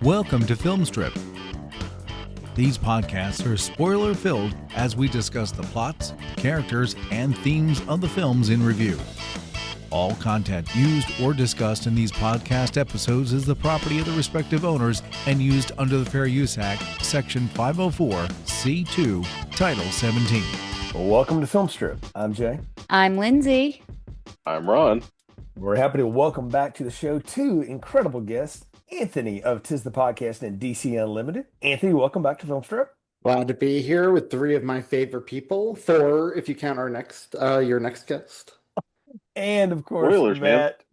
Welcome to Film Strip. These podcasts are spoiler-filled as we discuss the plots, characters, and themes of the films in review. All content used or discussed in these podcast episodes is the property of the respective owners and used under the Fair Use Act, Section 504(c)(2), Title 17. Welcome to Film Strip. I'm Jay. I'm Lindsay. I'm Ron. We're happy to welcome back to the show two incredible guests, Anthony of Tis the Podcast and DC Unlimited. Anthony, welcome back to Film Strip. Glad to be here with three of my favorite people. Four, if you count your next guest. And of course, Spoilers, Matt.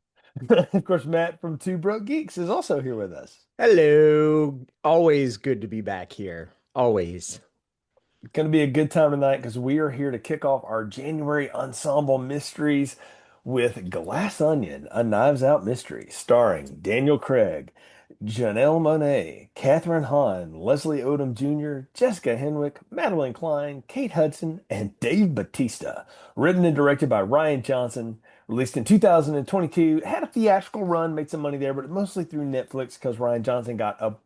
Of course, Matt from Two Broke Geeks is also here with us. Hello. Always good to be back here. Always. It's going to be a good time tonight because we are here to kick off our January Ensemble Mysteries with Glass Onion, a Knives Out mystery starring Daniel Craig, Janelle Monáe, Katherine Hahn, Leslie Odom Jr., Jessica Henwick, Madeline Klein, Kate Hudson, and Dave Bautista. Written and directed by Rian Johnson. Released in 2022. Had a theatrical run, made some money there, but mostly through Netflix because Rian Johnson got a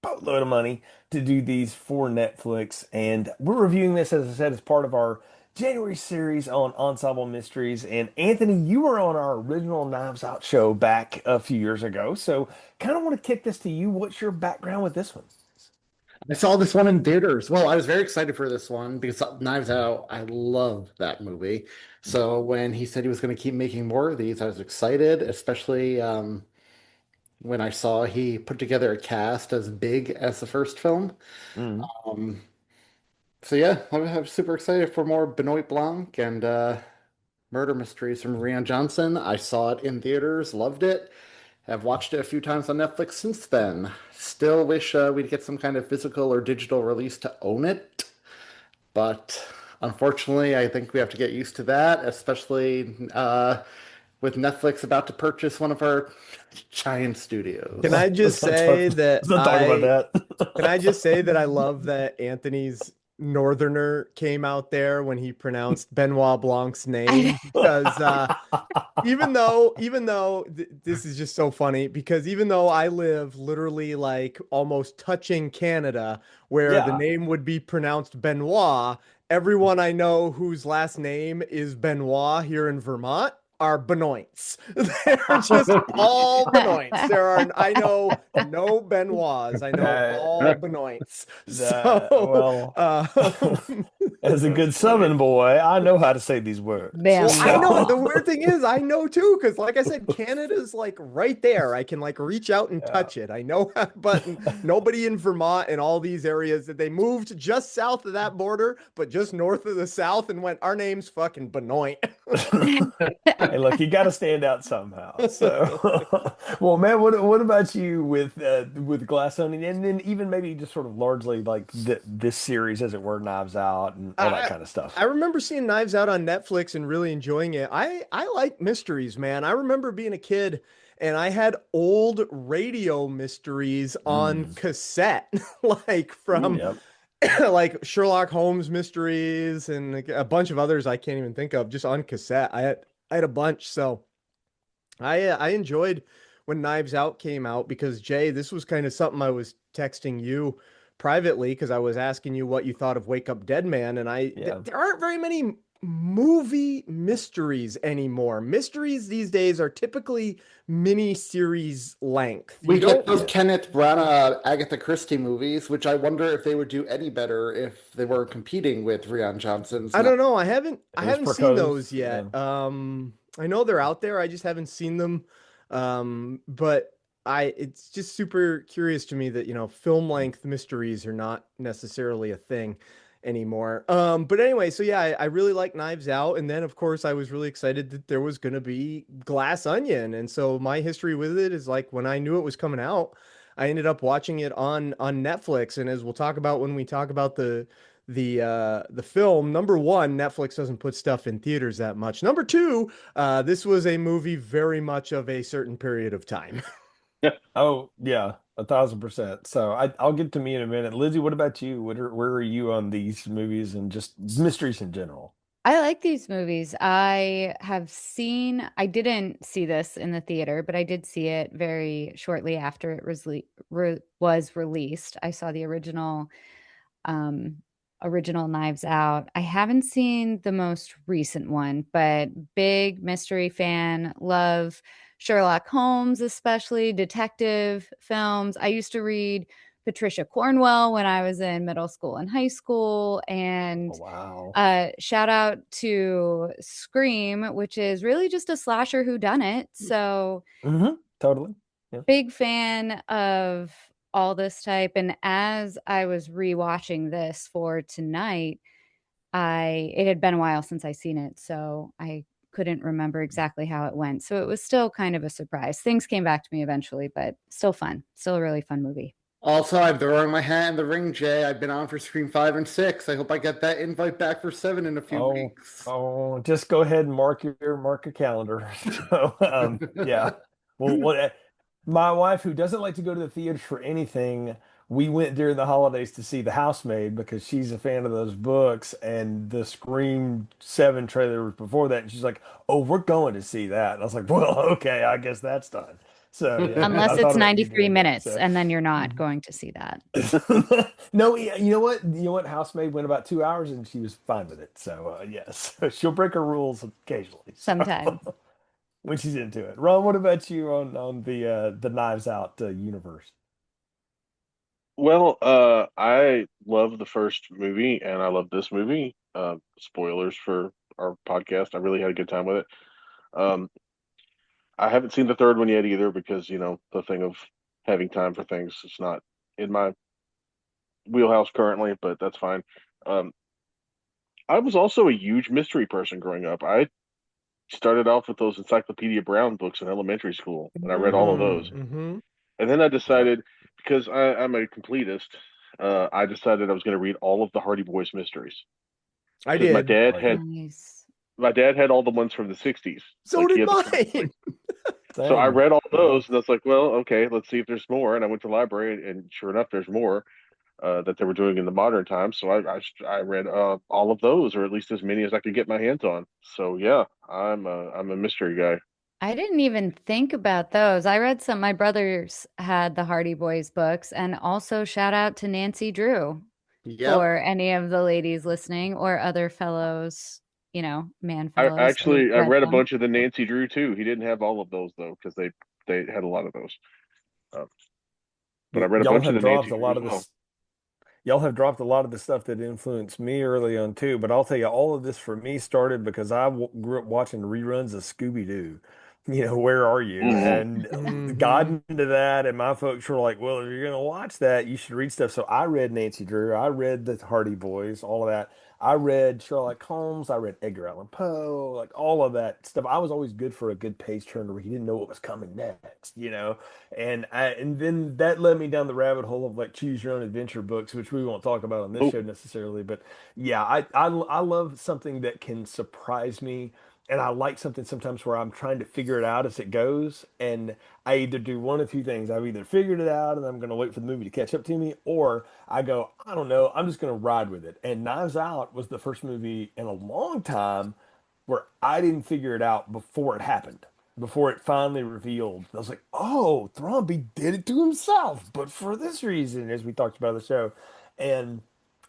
boatload of money to do these for Netflix. And we're reviewing this, as I said, as part of our January series on Ensemble Mysteries. And Anthony, you were on our original Knives Out show back a few years ago. So kind of want to kick this to you. What's your background with this one? I saw this one in theaters. Well, I was very excited for this one because Knives Out, I love that movie. So when he said he was going to keep making more of these, I was excited, especially when I saw he put together a cast as big as the first film. Mm. So yeah, I'm super excited for more Benoit Blanc and murder mysteries from Rian Johnson. I saw it in theaters, loved it. Have watched it a few times on Netflix since then. Still wish we'd get some kind of physical or digital release to own it. But unfortunately, I think we have to get used to that, especially with Netflix about to purchase one of our giant studios. Can I just say that Let's not talk about that. Can I just say that I love that Anthony's Northerner came out there when he pronounced Benoit Blanc's name, because even though this is just so funny, because even though I live literally like almost touching Canada where the name would be pronounced Benoit, everyone I know whose last name is Benoit here in Vermont are Benoits. They're just all Benoits. I know no Benoits. I know all Benoits. As a good Southern boy, I know how to say these words. Well, I know. The weird thing is, I know too, because like I said, Canada's like right there. I can like reach out and touch it. I know, but nobody in Vermont and all these areas that they moved just south of that border, but just north of the South, and went, our name's fucking Benoit. Hey, look, you got to stand out somehow. So, well, man, what about you with Glass Onion, and then even maybe just sort of largely like this series, as it were, Knives Out and all that kind of stuff? I remember seeing Knives Out on Netflix and really enjoying it. I like mysteries, man. I remember being a kid and I had old radio mysteries on cassette, like from like Sherlock Holmes mysteries and like a bunch of others I can't even think of, just on cassette. I had a bunch. So I enjoyed when Knives Out came out because, Jay, this was kind of something I was texting you privately because I was asking you what you thought of Wake Up Dead Man, and there aren't very many movie mysteries anymore. Mysteries these days are typically mini-series length. We get those Kenneth Branagh, Agatha Christie movies, which I wonder if they would do any better if they were competing with Rian Johnson's. I don't know. I haven't seen those yet. Yeah. I know they're out there. I just haven't seen them. But it's just super curious to me that, film length mysteries are not necessarily a thing anymore. But anyway, so yeah, I really like Knives Out. And then of course I was really excited that there was going to be Glass Onion. And so my history with it is like when I knew it was coming out, I ended up watching it on Netflix. And as we'll talk about when we talk about the film, number one, Netflix doesn't put stuff in theaters that much. Number two, this was a movie very much of a certain period of time. Oh yeah, 1,000%. So I'll get to me in a minute. Lindsay, what about you? Where are you on these movies and just mysteries in general? I like these movies. I didn't see this in the theater, but I did see it very shortly after it was was released. I saw the um, original Knives Out. I haven't seen the most recent one, but big mystery fan, love Sherlock Holmes, especially detective films. I used to read Patricia Cornwell when I was in middle school and high school, Oh, and wow. shout out to Scream, which is really just a slasher whodunit. So Totally. Yeah. big fan of all this type. And as I was rewatching this for tonight, I it had been a while since I seen it, so I couldn't remember exactly how it went. So it was still kind of a surprise. Things came back to me eventually, but still fun. Still a really fun movie. Also, I'm throwing my hat in the ring, Jay. I've been on for Scream 5 and 6. I hope I get that invite back for 7 in a few Oh, weeks. oh, just go ahead and mark your calendar. So, yeah. Well, my wife, who doesn't like to go to the theaters for anything, we went during the holidays to see The Housemaid because she's a fan of those books, and the Scream 7 trailer was before that, and she's like, "Oh, we're going to see that." And I was like, "Well, okay, I guess that's done." So, yeah, I Unless it's thought about you 93 doing that. minutes, So. and then you're not going to see that No, you know what? You know what? Housemaid went about 2 hours and she was fine with it. So yes, she'll break her rules occasionally. So sometimes. when she's into it. Ron, what about you on the Knives Out universe? Well, I love the first movie and I love this movie. Spoilers for our podcast. I really had a good time with it. Um, I haven't seen the third one yet either because, the thing of having time for things is not in my wheelhouse currently, but that's fine. Um, I was also a huge mystery person growing up. I started off with those Encyclopedia Brown books in elementary school, and I read all of those. Mm-hmm. And then I Yep. decided, because I'm a completist, I decided I was going to read all of the Hardy Boys mysteries I because my did. dad Oh yeah. had Nice. my dad had all the ones from the '60s. So Like he did had the first, like, mine. so I Same. read all Yeah. those, and I was like, well, okay, let's see if there's more. And I went to the library, and sure enough, there's more that they were doing in the modern times. So I read all of those, or at least as many as I could get my hands on. So yeah, I'm a mystery guy. I didn't even think about those. I read some, my brothers had the Hardy Boys books, and also shout out to Nancy Drew Yep. for any of the ladies listening or other fellows, man I fellows who actually I read read a them. bunch of the Nancy Drew too. He didn't have all of those though, because they had a lot of those. Uh, but I read a Y'all bunch of have the dropped Nancy a Drew lot as of well. this. Y'all have dropped a lot of the stuff that influenced me early on too, but I'll tell you, all of this for me started because I grew up watching reruns of Scooby-Doo. Where are you? Hmm. And got Mm-hmm. into that, and my folks were like, "Well, if you're gonna watch that, you should read stuff." So I read Nancy Drew, I read the Hardy Boys, all of that. I read Sherlock Holmes, I read Edgar Allan Poe, like all of that stuff. I was always good for a good page turner where you didn't know what was coming next. And then that led me down the rabbit hole of like choose your own adventure books, which we won't talk about on this Oh, show necessarily. But yeah, I love something that can surprise me, and I like something sometimes where I'm trying to figure it out as it goes, and I either do one of two things. I've either figured it out and I'm going to wait for the movie to catch up to me, or I go, I don't know, I'm just going to ride with it. And Knives Out was the first movie in a long time where I didn't figure it out before it happened, before it finally revealed. I was like, oh, Thrombey did it to himself, but for this reason, as we talked about on the show. And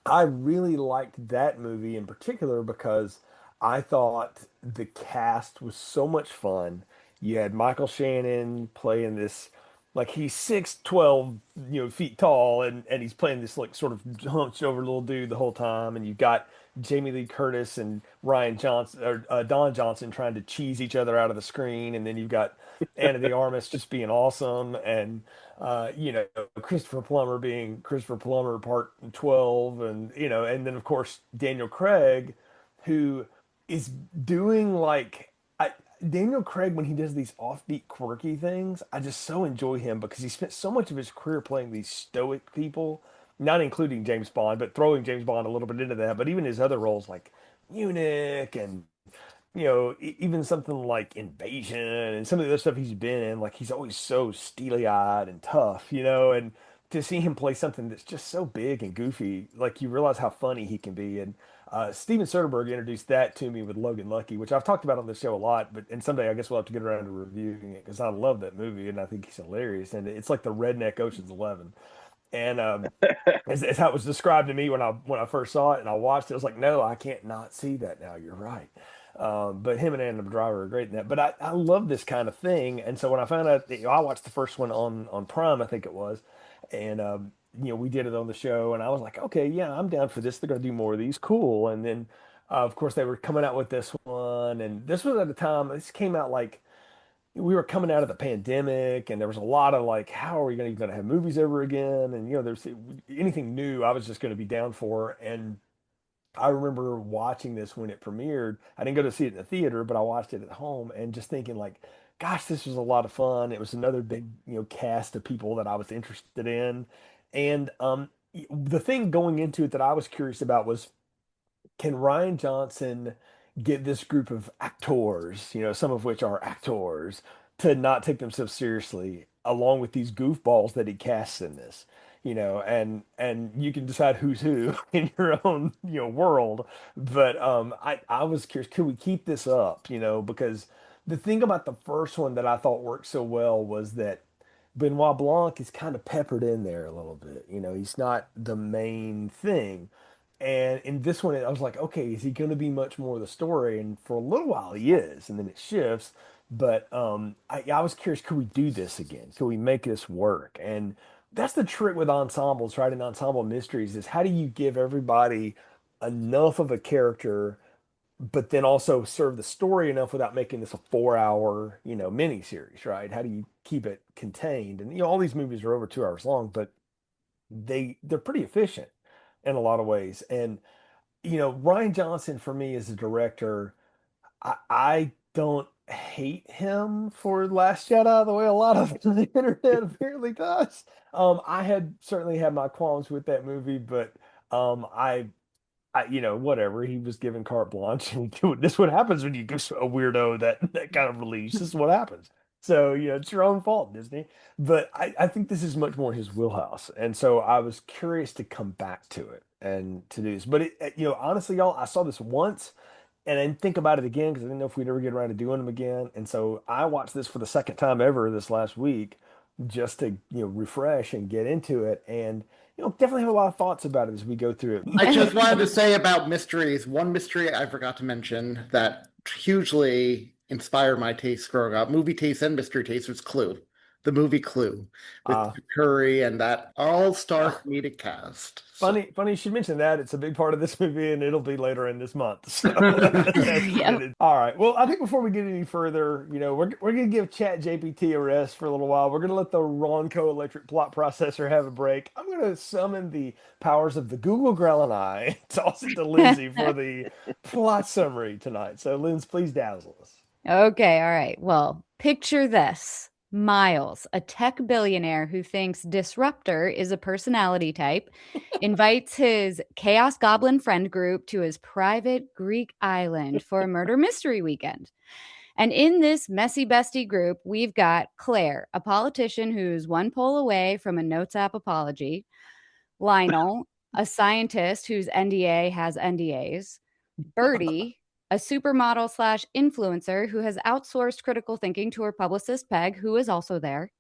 I really liked that movie in particular because I thought the cast was so much fun. You had Michael Shannon playing this, like he's 6'12", feet tall, and he's playing this like sort of hunched over little dude the whole time. And you've got Jamie Lee Curtis and Ryan Johnson or Don Johnson trying to cheese each other out of the screen, and then you've got Anna de Armas just being awesome, and Christopher Plummer being Christopher Plummer part 12, and then of course Daniel Craig, who is doing Daniel Craig, when he does these offbeat, quirky things, I just so enjoy him because he spent so much of his career playing these stoic people, not including James Bond, but throwing James Bond a little bit into that. But even his other roles like Munich and even something like Invasion and some of the other stuff he's been in, like he's always so steely-eyed and tough. And to see him play something that's just so big and goofy, like you realize how funny he can be. And Steven Soderbergh introduced that to me with Logan Lucky, which I've talked about on the show a lot, but and someday I guess we'll have to get around to reviewing it because I love that movie and I think he's hilarious. And it's like the redneck Ocean's 11. And as how it was described to me when I first saw it and I watched it, I was like, no, I can't not see that now. You're right. But him and Adam Driver are great in that. But I love this kind of thing. And so when I found out, I watched the first one on Prime, I think it was, and we did it on the show, and I was like, okay, yeah, I'm down for this. They're gonna do more of these, cool. And then, of course, they were coming out with this one, and this was at the time. This came out like we were coming out of the pandemic, and there was a lot of like, how are we going to have movies ever again? And there's anything new, I was just going to be down for. And I remember watching this when it premiered. I didn't go to see it in the theater, but I watched it at home and just thinking like, gosh, this was a lot of fun. It was another big, cast of people that I was interested in. And the thing going into it that I was curious about was, can Ryan Johnson get this group of actors, some of which are actors, to not take themselves seriously, along with these goofballs that he casts in this, and you can decide who's who in your own, world. But I was curious, could we keep this up, because the thing about the first one that I thought worked so well was that Benoit Blanc is kind of peppered in there a little bit. He's not the main thing. And in this one, I was like, okay, is he going to be much more of the story? And for a little while, he is, and then it shifts. But I was curious, could we do this again? Could we make this work? And that's the trick with ensembles, right? In ensemble mysteries, is how do you give everybody enough of a character, but then also serve the story enough without making this a 4 hour, mini series, right? How do you keep it contained? And all these movies are over 2 hours long, but they're pretty efficient in a lot of ways. And Ryan Johnson for me as a director, I don't hate him for Last Jedi the way a lot of the internet apparently does. I had certainly had my qualms with that movie, but whatever. He was given carte blanche, and this is what happens when you give a weirdo that kind of release. This is what happens. So, it's your own fault, Disney. But I think this is much more his wheelhouse. And so I was curious to come back to it and to do this. But, honestly, y'all, I saw this once and I didn't think about it again because I didn't know if we'd ever get around to doing them again. And so I watched this for the second time ever this last week just to, refresh and get into it. And, definitely have a lot of thoughts about it as we go through it. I just wanted to say about mysteries, one mystery I forgot to mention that hugely inspired my taste growing up, movie taste and mystery taste, was Clue. The movie Clue with Curry and that all-star comedic cast. Funny you should mention that. It's a big part of this movie, and it'll be later in this month. So Yep. All right. Well, I think before we get any further, we're going to give Chat GPT a rest for a little while. We're going to let the Ronco electric plot processor have a break. I'm going to summon the powers of the Google Grell and I, toss it to Lindsay for the plot summary tonight. So, Linz, please dazzle us. Okay, all right. Well, picture this. Miles, a tech billionaire who thinks disruptor is a personality type, invites his Chaos Goblin friend group to his private Greek island for a murder mystery weekend. And in this messy bestie group, we've got Claire, a politician who's one poll away from a Notes app apology, Lionel, a scientist whose NDA has NDAs, Birdie, a supermodel slash influencer who has outsourced critical thinking to her publicist, Peg, who is also there,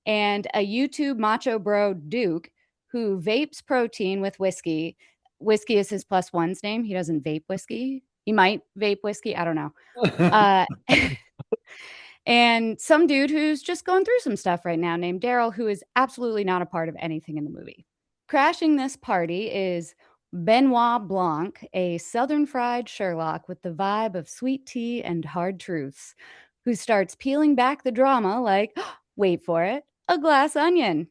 and a YouTube macho bro, Duke, who vapes protein with whiskey. Whiskey is his plus one's name. He doesn't vape whiskey. He might vape whiskey. I don't know. And some dude who's just going through some stuff right now named Daryl, who is absolutely not a part of anything in the movie. Crashing this party is Benoit Blanc, a southern fried Sherlock with the vibe of sweet tea and hard truths, who starts peeling back the drama like, wait for it, a glass onion.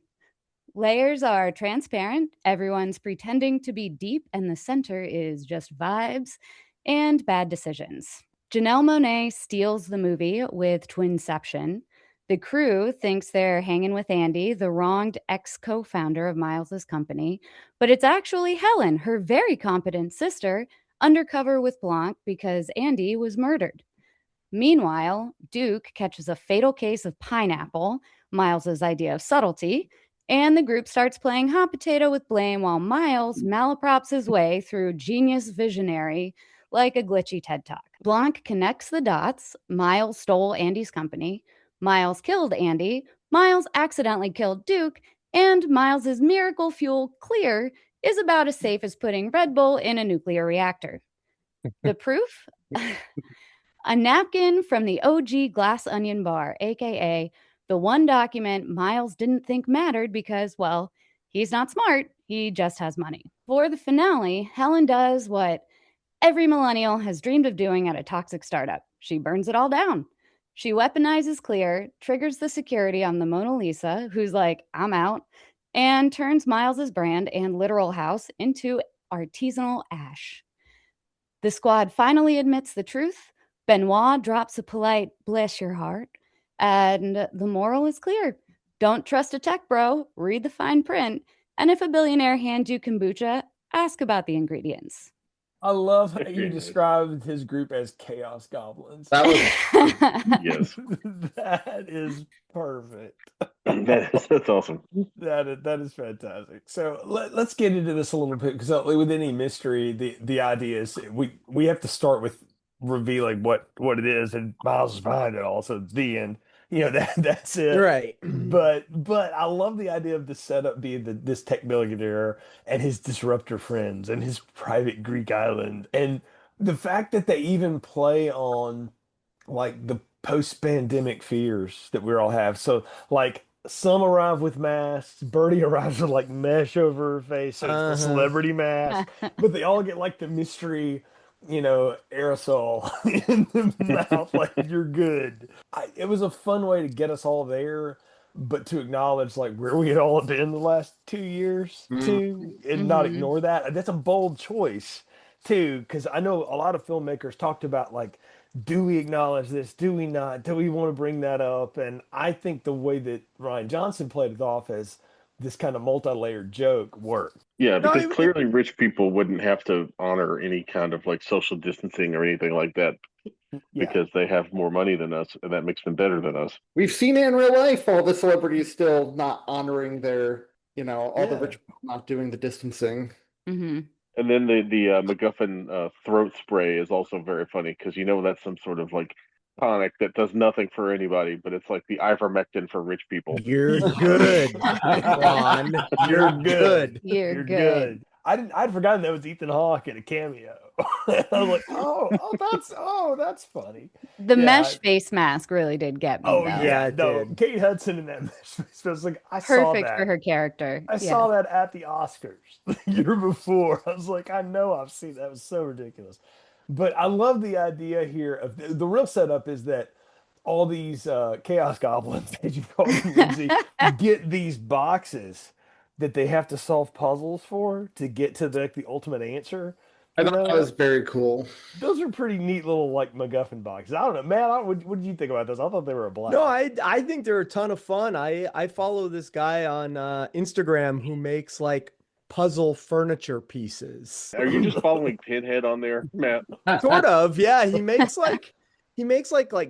Layers are transparent, everyone's pretending to be deep, and the center is just vibes and bad decisions. Janelle Monáe steals the movie with Twinception. The crew thinks they're hanging with Andy, the wronged ex-co-founder of Miles's company, but it's actually Helen, her very competent sister, undercover with Blanc because Andy was murdered. Meanwhile, Duke catches a fatal case of pineapple, Miles's idea of subtlety, And the group starts playing hot potato with blame while Miles malaprops his way through genius visionary like a glitchy TED Talk. Blanc connects the dots. Miles stole Andy's company. Miles killed Andy. Miles accidentally killed Duke. And Miles's miracle fuel, Clear, is about as safe as putting Red Bull in a nuclear reactor. The proof? A napkin from the OG Glass Onion Bar, aka the one document Miles didn't think mattered because, well, he's not smart, he just has money. For the finale, Helen does what every millennial has dreamed of doing at a toxic startup. She burns it all down. She weaponizes Clear, triggers the security on the Mona Lisa, who's like, I'm out, and turns Miles's brand and literal house into artisanal ash. The squad finally admits the truth. Benoit drops a polite, bless your heart. And the moral is clear. Don't trust a tech bro, read the fine print. And if a billionaire hands you kombucha, ask about the ingredients. I love how you described his group as Chaos Goblins. That was Yes. That is perfect. That's awesome. That is fantastic. So let's get into this a little bit because with any mystery, the idea is we have to start with revealing what it is, and Miles is behind it all. So the end. That's it. Right. But I love the idea of the setup being this tech billionaire and his disruptor friends and his private Greek island, and the fact that they even play on like the post-pandemic fears that we all have. So like some arrive with masks, Birdie arrives with like mesh over her face, so it's the celebrity mask, but they all get like the mystery, aerosol in the mouth, like you're good. It was a fun way to get us all there, but to acknowledge like where we had all been the last 2 years too, and not ignore that. That's a bold choice too, because I know a lot of filmmakers talked about like, do we acknowledge this? Do we not? Do we want to bring that up? And I think the way that Rian Johnson played it off as this kind of multi-layered joke worked. Yeah, because clearly rich people wouldn't have to honor any kind of like social distancing or anything like that because they have more money than us, and that makes them better than us. We've seen it in real life, all the celebrities still not honoring their, all the rich people not doing the distancing. Mm-hmm. And then the MacGuffin throat spray is also very funny because that's some sort of like tonic that does nothing for anybody, but it's like the ivermectin for rich people. You're good, Ron. You're good. You're good. I'd forgotten that was Ethan Hawke in a cameo. I was like, that's funny. The mesh face mask really did get me. Oh though. yeah, it no, did. Kate Hudson in that mesh face mask, like I saw Perfect that. for her character. I saw that at the Oscars the year before. I was like, I know I've seen that. It was so ridiculous. But I love the idea here of the real setup is that all these chaos goblins, as you call them, Lindsay, get these boxes that they have to solve puzzles for to get to the ultimate answer. I thought that was very cool. Those are pretty neat little like MacGuffin boxes. I don't know, man. What did you think about those? I thought they were a blast. No, I think they're a ton of fun. I follow this guy on Instagram who makes like puzzle furniture pieces. Are you just following Pinhead on there, Matt? Sort of, yeah. He makes like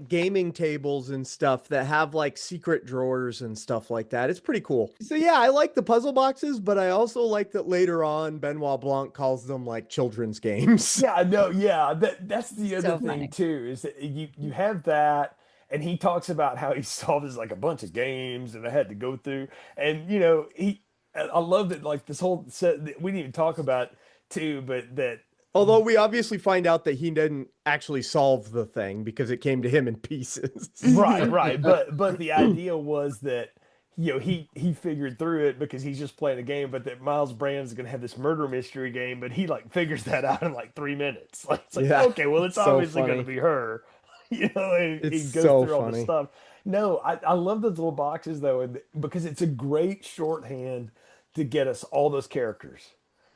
gaming tables and stuff that have like secret drawers and stuff like that. It's pretty cool. So yeah, I like the puzzle boxes, but I also like that later on Benoit Blanc calls them like children's games. Yeah, no, yeah. That's the other So thing funny. too, is that you have that, and he talks about how he solves like a bunch of games and I had to go through, and I love that like this whole set that we didn't even talk about too, but that. Although we obviously find out that he didn't actually solve the thing because it came to him in pieces. Right. But the idea was that he figured through it because he's just playing a game, but that Miles Brand's gonna have this murder mystery game, but he like figures that out in like 3 minutes. Like it's like okay, well it's so obviously funny. gonna be her. And he It's goes so through all the funny. stuff. No, I love those little boxes though, because it's a great shorthand to get us all those characters.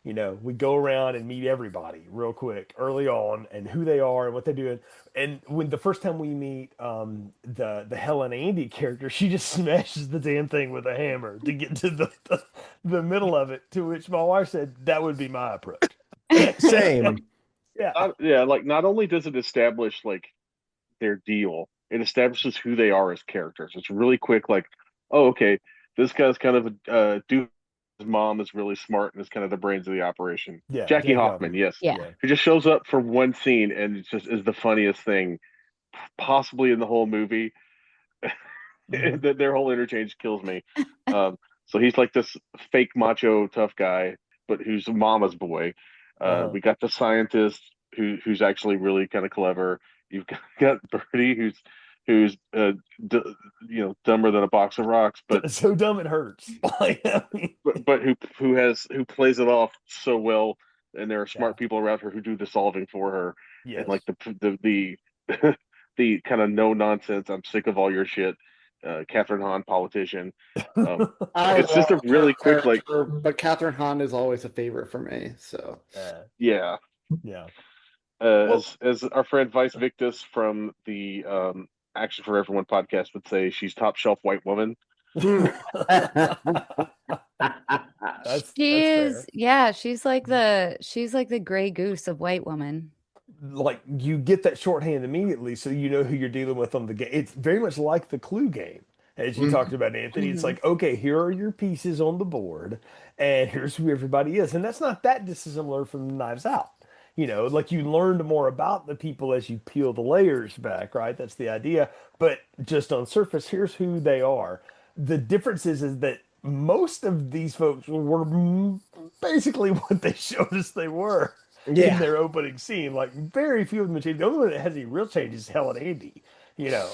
We go around and meet everybody real quick early on and who they are and what they're doing. And when the first time we meet the Helen Andy character, she just smashes the damn thing with a hammer to get to the middle of it. To which my wife said that would be my approach. Same. Yeah. Like not only does it establish like their deal, it establishes who they are as characters. It's really quick. Like, oh, okay, This guy's kind of a dude. His mom is really smart and is kind of the brains of the operation. Yeah, Jackie Jake Hoffman, Hoffman. yes, Yeah. Yeah. who just shows up for one scene and it just is the funniest thing possibly in the whole movie. Mhm. Their whole interchange kills me. So he's like this fake macho tough guy, but who's mama's boy. Uh-huh. We got the scientist who's actually really kind of clever. You've got Birdie who's dumber than a box of rocks, but So dumb it hurts. Like, I mean, who plays it off so well, and there are yeah. smart people around her who do the solving for her, and Yes. like the the kind of no nonsense. I'm sick of all your shit, Catherine Hahn, politician. Um, I it's just a love her really quick like, character, but Catherine Hahn is always a favorite for me. So yeah. Yeah. well, As our friend Vice Victus from the Action for Everyone podcast would say, she's top shelf white woman. That's She is, fair. yeah, she's like the gray goose of white woman. Like you get that shorthand immediately, so you know who you're dealing with on the game. It's very much like the Clue game, as you talked about, Anthony. It's Mhm. like, okay, here are your pieces on the board, and here's who everybody is, and that's not that dissimilar from Knives Out. Like you learned more about the people as you peel the layers back, right? That's the idea. But just on surface, here's who they are. The difference is that most of these folks were basically what they showed us they were in Yeah. their opening scene. Like very few of them changed. The only one that has any real change is Helen Andy,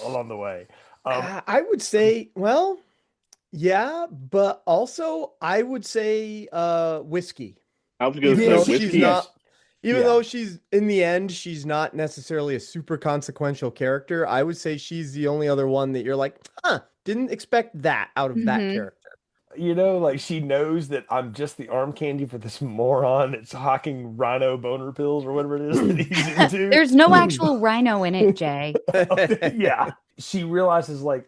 along the way. I would say, well, yeah, but also I would say Whiskey. I was going to Even say though Yes, she's whiskey. yes, not even yeah. though she's in the end, she's not necessarily a super consequential character. I would say she's the only other one that you're like, didn't expect that out of that Mhm. character. Like she knows that I'm just the arm candy for this moron that's hawking rhino boner pills or whatever it is that he's into. There's no actual rhino in it, Jay. Yeah. She realizes like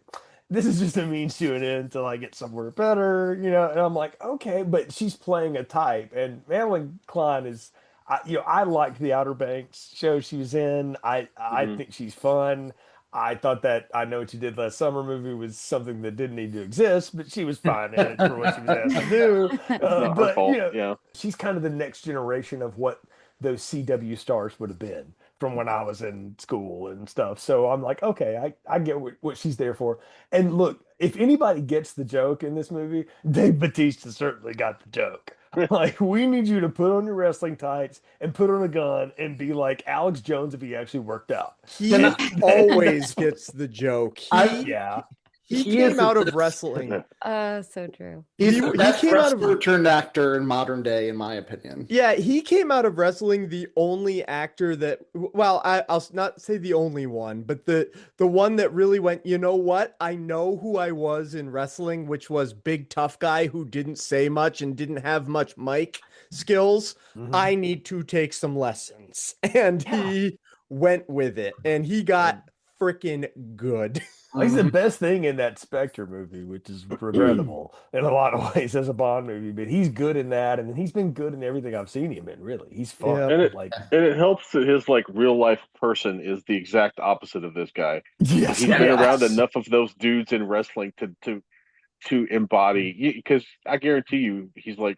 this is just a means to an end to like get somewhere better, and I'm like, okay, but she's playing a type, and Madeline Klein is I liked the Outer Banks show she was in. I Mhm. think she's fun. I thought that I Know What You Did Last Summer movie was something that didn't need to exist, but she was fine in it for what she was asked to do. It's not her But fault. Yeah. she's kind of the next generation of what those CW stars would have been from when I was in school and stuff. So I'm like, okay, I get what she's there for. And look, if anybody gets the joke in this movie, Dave Bautista certainly got the joke. Like, we need you to put on your wrestling tights and put on a gun and be like Alex Jones if he actually worked out. He always gets the joke. Yeah. He He is came out the of best- wrestling. So true. He's He the best came out of- wrestler turned actor in modern day, in my opinion. Yeah, he came out of wrestling the only actor that, well, I'll not say the only one, but the one that really went, you know what? I know who I was in wrestling, which was big tough guy who didn't say much and didn't have much mic skills. Mhm. I need to take some lessons. And he went with it, and he got freaking good. He's the best thing in that Spectre movie, which is regrettable in a lot of ways as a Bond movie, but he's good in that, and he's been good in everything I've seen him in, really. He's fun. Yeah. And Like, it helps that his like real life person is the exact opposite of this guy. yes, He's been yes. around enough of those dudes in wrestling to embody, because I guarantee you he's like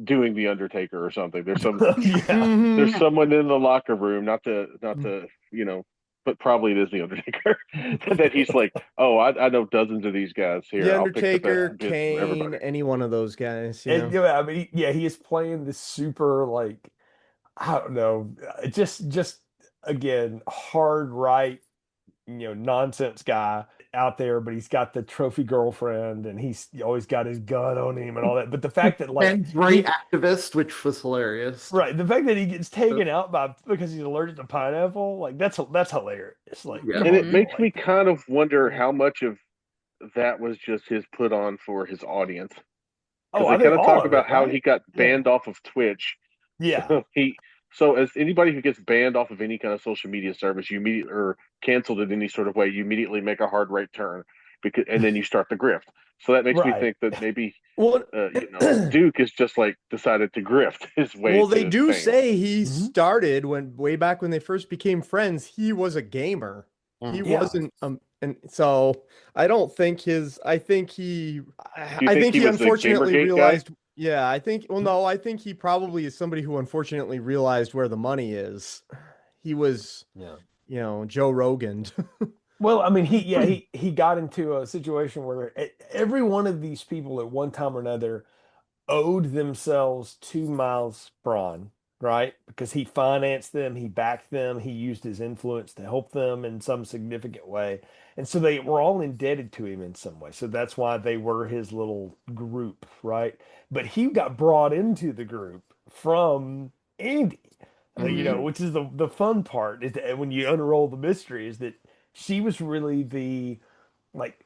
doing the Undertaker or something. There's some Yeah. there's someone in the locker room, not the but probably it is the Undertaker that he's like, oh, I know dozens of these guys here. The I'll pick the Undertaker, best bits from Kane, everybody. any one of those guys. And, I mean, he is playing this super, like, I don't know, just again, hard right, nonsense guy out there, but he's got the trophy girlfriend and he's always got his gun on him and all that. But the fact that like And great activist, which was hilarious. right, the fact that he gets taken out because he's allergic to pineapple, like that's hilarious. Like, Yeah. come And on, it makes me like, kind of wonder how much of that was just his put on for his audience. Because I they think kind of all talk of about it, how right? he got Yeah. banned off of Twitch. Yeah. So as anybody who gets banned off of any kind of social media service, you immediately or canceled in any sort of way, you immediately make a hard right turn and then you start the grift. So that makes me Right. think that maybe Well, Duke has just like decided to grift his way. well, they to do fame. say he Mhm. started way back when they first became friends. He was a gamer. He Mm. Yeah. wasn't And so I don't think I think Do you think he he was the unfortunately Gamergate guy? realized, yeah, well, no, I think he probably is somebody who unfortunately realized where the money is. He was, Yeah. Joe Rogan. Well, I mean, he got into a situation where every one of these people at one time or another owed themselves to Miles Braun, right? Because he financed them, he backed them, he used his influence to help them in some significant way. And so they were all indebted to him in some way. So that's why they were his little group, right? But he got brought into the group from Andy. Which is the fun part is that when you unroll the mystery is that she was really the like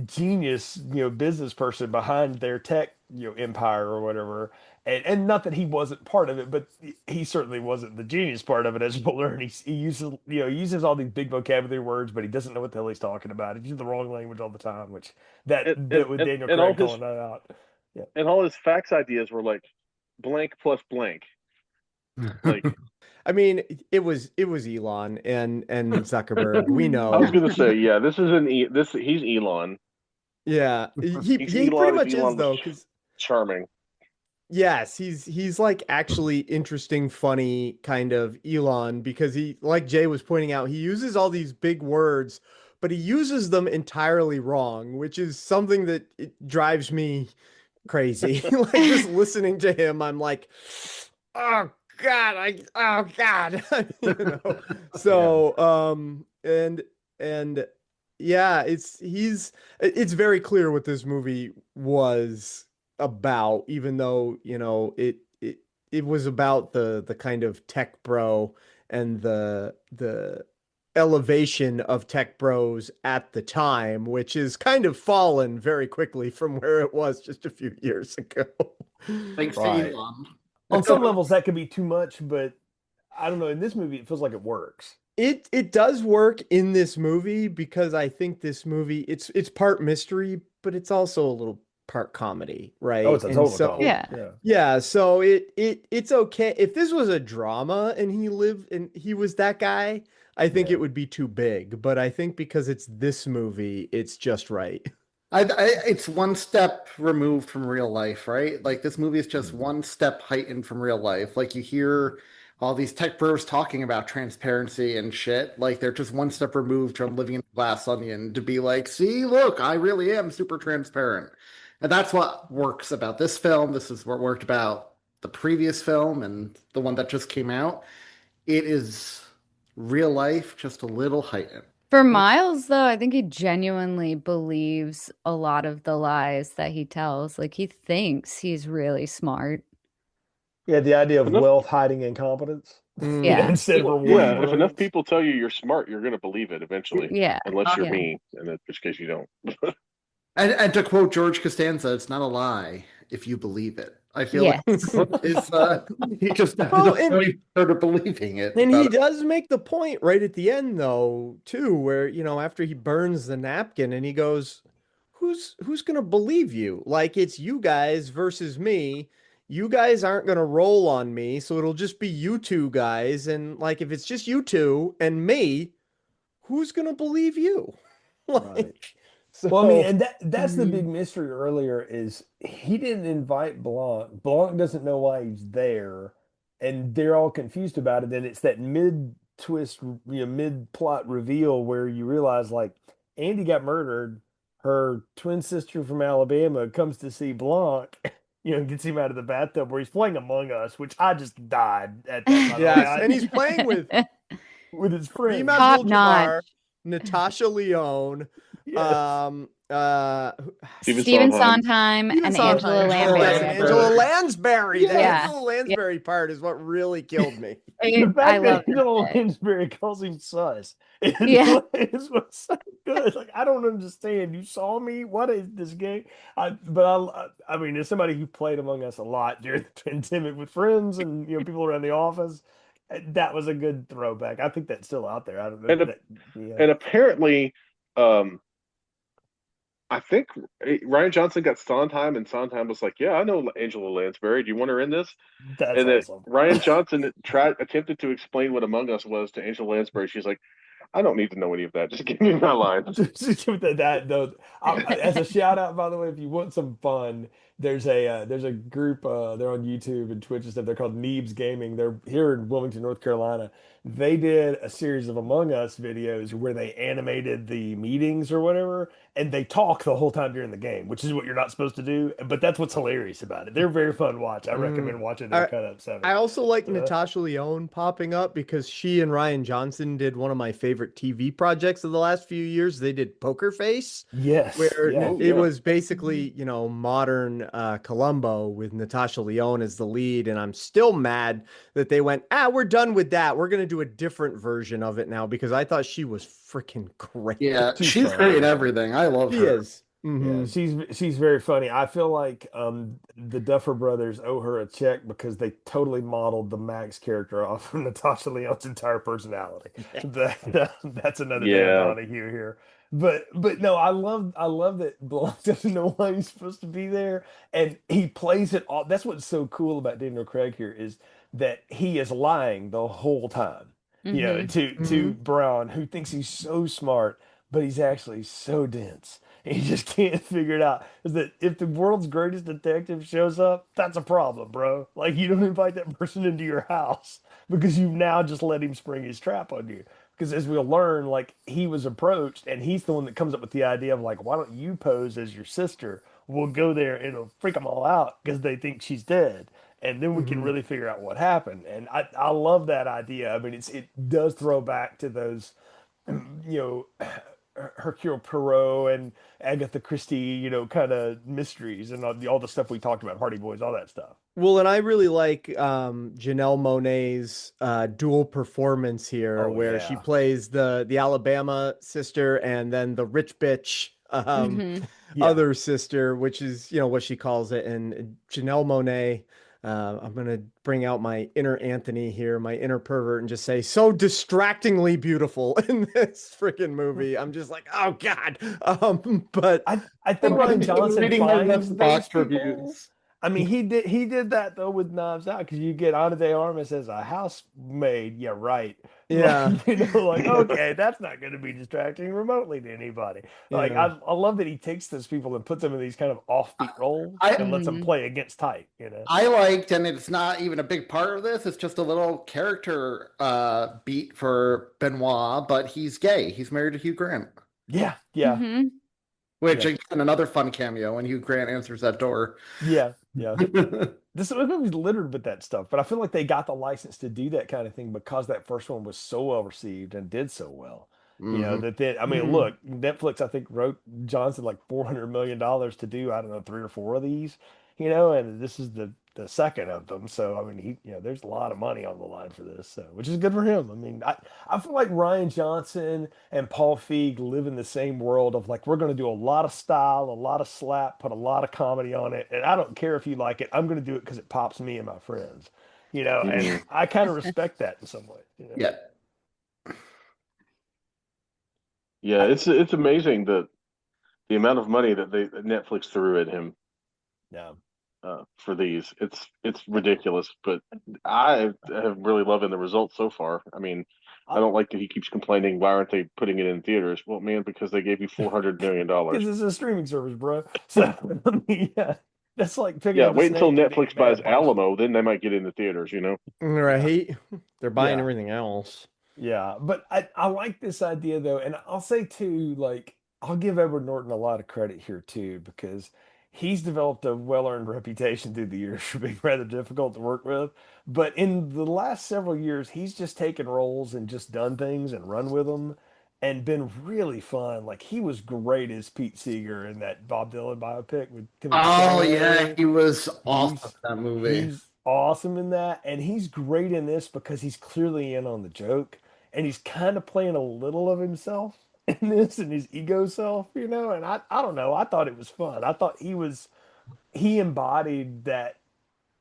genius, business person behind their tech, empire or whatever. And not that he wasn't part of it, but he certainly wasn't the genius part of it, as we'll learn. He uses, he uses all these big vocabulary words, but he doesn't know what the hell he's talking about. He uses the wrong language all the time, which that with Daniel And all Craig his calling that out. Yeah. and all his facts ideas were like blank plus blank. Like I mean, it was Elon and Zuckerberg. We I was know. gonna say, yeah, this is he's Elon. Yeah, He's he pretty Elon if much is Elon was though, because charming. yes, he's like actually interesting, funny kind of Elon because he, like Jay was pointing out, he uses all these big words, but he uses them entirely wrong, which is something that it drives me crazy. Like just listening to him, I'm like, oh God, oh God, Yeah. So and yeah, it's very clear what this movie was about, even though, it was about the kind of tech bro and the elevation of tech bros at the time, which is kind of fallen very quickly from where it was just a few years ago. Thanks to Right. Elon. On some levels, that could be too much, but I don't know. In this movie, it feels like it works. It does work in this movie because I think this movie it's part mystery, but it's also a little part comedy, Oh, right? it's a And total so comedy. Yeah. Yeah. yeah, so it's okay. If this was a drama and he was that guy, I think Yeah. it would be too big. But I think because it's this movie, it's just right. It's one step removed from real life, right? Like this movie is just Mhm. one step heightened from real life. Like you hear all these tech bros talking about transparency and shit. Like they're just one step removed from living in a glass onion to be like, see, look, I really am super transparent. And that's what works about this film. This is what worked about the previous film and the one that just came out. It is real life, just a little heightened. For Miles, though, I think he genuinely believes a lot of the lies that he tells. Like he thinks he's really smart. Yeah, the idea of Enough, wealth hiding incompetence, Mm. Yeah. instead of well, rewarding yeah, if enough brilliance. people tell you you're smart, you're gonna believe it eventually, Yeah. unless you're Yeah. me, in which case you don't. And to quote George Costanza, it's not a lie if you believe it. I feel like Yes. is he just has Well, a funny sort of believing it and he about it. does make the point right at the end, though, too, where, after he burns the napkin and he goes, who's gonna believe you? Like it's you guys versus me. You guys aren't gonna roll on me, so it'll just be you two guys. And like if it's just you two and me, who's gonna believe you? Right. Like Well, I mean, so and that's the big mm, mystery earlier is he didn't invite Blanc. Blanc doesn't know why he's there, and they're all confused about it. And it's that mid twist, mid plot reveal where you realize like Andy got murdered. Her twin sister from Alabama comes to see Blanc, gets him out of the bathtub where he's playing Among Us, which I just died at that, by the way. yes, and he's playing with With his Kareem friends. Top notch. Abdul-Jabbar, Natasha Lyonne, Yes. Steven Steven Sondheim. Sondheim Steven and Sondheim. Angela Angela Yes, Lansbury. Angela Lansbury. Lansbury. The Yeah. Angela Lansbury part is what really killed me. The I fact love that Angela it. Lansbury calls him sus Yeah. is what's so good. Like I don't understand. You saw me. What is this game? I mean, as somebody who played Among Us a lot during the pandemic with friends and people around the office, that was a good throwback. I think that's still out there. I don't know And that. Yeah, and apparently, um, I think Ryan Johnson got Sondheim, and Sondheim was like, "Yeah, I know Angela Lansbury. Do you want her in this?" that's And that awesome. Ryan Johnson attempted to explain what Among Us was to Angela Lansbury. She's like, I don't need to know any of that. Just give me my lines. As a shout out, by the way, if you want some fun, there's a group they're on YouTube and Twitch and stuff. They're called Neebs Gaming. They're here in Wilmington, North Carolina. They did a series of Among Us videos where they animated the meetings or whatever, and they talk the whole time during the game, which is what you're not supposed to do. But that's what's hilarious about it. They're very fun to watch. I recommend watching their I, cut ups of I it. also like Natasha Lyonne popping up because she and Ryan Johnson did one of my favorite TV projects of the last few years. They did Poker Face, Yes, where yeah. Oh, it yeah. was basically, modern Columbo with Natasha Lyonne as the lead. And I'm still mad that they went, we're done with that. We're going to do a different version of it now because I thought she was freaking great. Yeah, She's she's fun. great in everything. I love She her. is. Yeah, Mhm. she's very funny. I feel like the Duffer Brothers owe her a check because they totally modeled the Max character off of Natasha Lyonne's entire personality. That's another Dan Yeah. Donahue here. But no, I love that Blanc doesn't know why he's supposed to be there, and he plays it all. That's what's so cool about Daniel Craig here is that he is lying the whole time. Mm-hmm. To Brown, who thinks he's so smart, but he's actually so dense. He just can't figure it out. Is that if the world's greatest detective shows up, that's a problem, bro. Like you don't invite that person into your house because you've now just let him spring his trap on you. Because as we'll learn, like he was approached and he's the one that comes up with the idea of like, why don't you pose as your sister? We'll go there and it'll freak them all out because they think she's dead. And then we can Mhm. really figure out what happened. And I love that idea. I mean, it does throw back to those you know, Hercule Poirot and Agatha Christie, kind of mysteries and all the stuff we talked about, Hardy Boys, all that stuff. Well, and I really like Janelle Monáe's dual performance here, Oh where she yeah, plays the Alabama sister and then the rich bitch Mm-hmm. yeah, other sister, which is what she calls it. And Janelle Monáe, I'm gonna bring out my inner Anthony here, my inner pervert, and just say so distractingly beautiful in this freaking movie. I'm just like, oh God. But I think I'm Ryan Johnson reading my finds those Letterboxd people. reviews. I mean, he did that though with Knives Out because you get Ana de Armas as a housemaid. Yeah, right. yeah, Like like okay, that's not going to be distracting remotely to anybody. Like yeah. I love that he takes those people and puts them in these kind of offbeat roles I and lets them Mm-hmm. play against type. I liked, and it's not even a big part of this. It's just a little character beat for Benoit, but he's gay. He's married to Hugh Grant, Yeah, yeah, Mm-hmm. which yeah, again another fun cameo when Hugh Grant answers that door. yeah, yeah. This movie's littered with that stuff, but I feel like they got the license to do that kind of thing because that first one was so well received and did so well. hmm That then, I mean, Mhm. look, Netflix, I think, wrote Johnson like $400 million to do, I don't know, three or four of these, and this is the second of them. So, I mean, there's a lot of money on the line for this, so which is good for him. I mean, I feel like Ryan Johnson and Paul Feig live in the same world of like, we're going to do a lot of style, a lot of slap, put a lot of comedy on it. And I don't care if you like it. I'm going to do it because it pops me and my friends, and Mhm. I kind of respect that in some way. Yeah. Yeah, I, it's amazing the amount of money that Netflix threw at him yeah. for these. It's ridiculous, but I have really loving the results so far. I mean, I don't like that he keeps complaining, why aren't they putting it in theaters? Well, man, because they gave you $400 million. Because it's a streaming service, bro. So, I mean, yeah, that's like picking Yeah, up a wait until snake and being Netflix buys bad person. Alamo, then they might get in the theaters. Yeah. Right. They're buying Yeah. everything else. Yeah, but I like this idea though, and I'll say too, like I'll give Edward Norton a lot of credit here too, because he's developed a well-earned reputation through the years for being rather difficult to work with. But in the last several years, he's just taken roles and just done things and run with them and been really fun. Like he was great as Pete Seeger in that Bob Dylan biopic with Timothy Oh yeah, Chalamet. he was awesome He's in that movie. he's awesome in that, and he's great in this because he's clearly in on the joke, and he's kind of playing a little of himself in this and his ego self, And I don't know, I thought it was fun. I thought he embodied that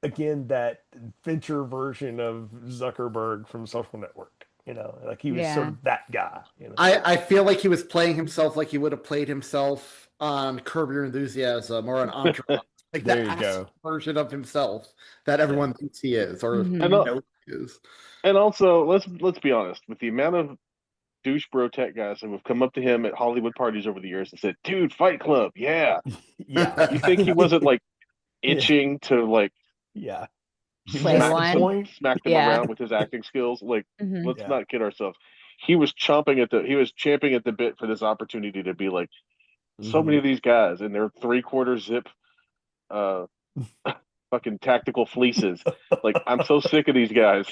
again, that venture version of Zuckerberg from Social Network. Like he was sort Yeah. of that guy. I feel like he was playing himself like he would have played himself on Curb Your Enthusiasm or on Entourage. Like There that you go. version of himself that Yeah. everyone thinks he is or Mm-hmm. And knows he is. and also let's be honest, with the amount of douche bro tech guys who have come up to him at Hollywood parties over the years and said, "Dude, Fight Club, yeah." Yeah. You think he wasn't like Yeah. itching to like Yeah. Play Missed the one. point. smack them Yeah. around with his acting skills? Like, Mhm. let's Yeah. not kid ourselves. He was champing at the bit for this opportunity to be like so many of these guys in their 3/4 zip uh fucking tactical fleeces. Like, I'm so sick of these guys.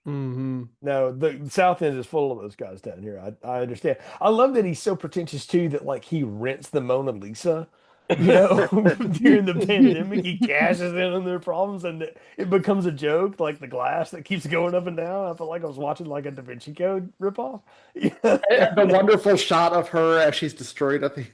Mm-hmm. No, the South End is full of those guys down here. I understand. I love that he's so pretentious too that like he rents the Mona Lisa, during the pandemic. He cashes in on their problems and it becomes a joke, like the glass that keeps going up and down. I felt like I was watching like a Da Vinci Code ripoff. The wonderful shot of her as she's destroyed at the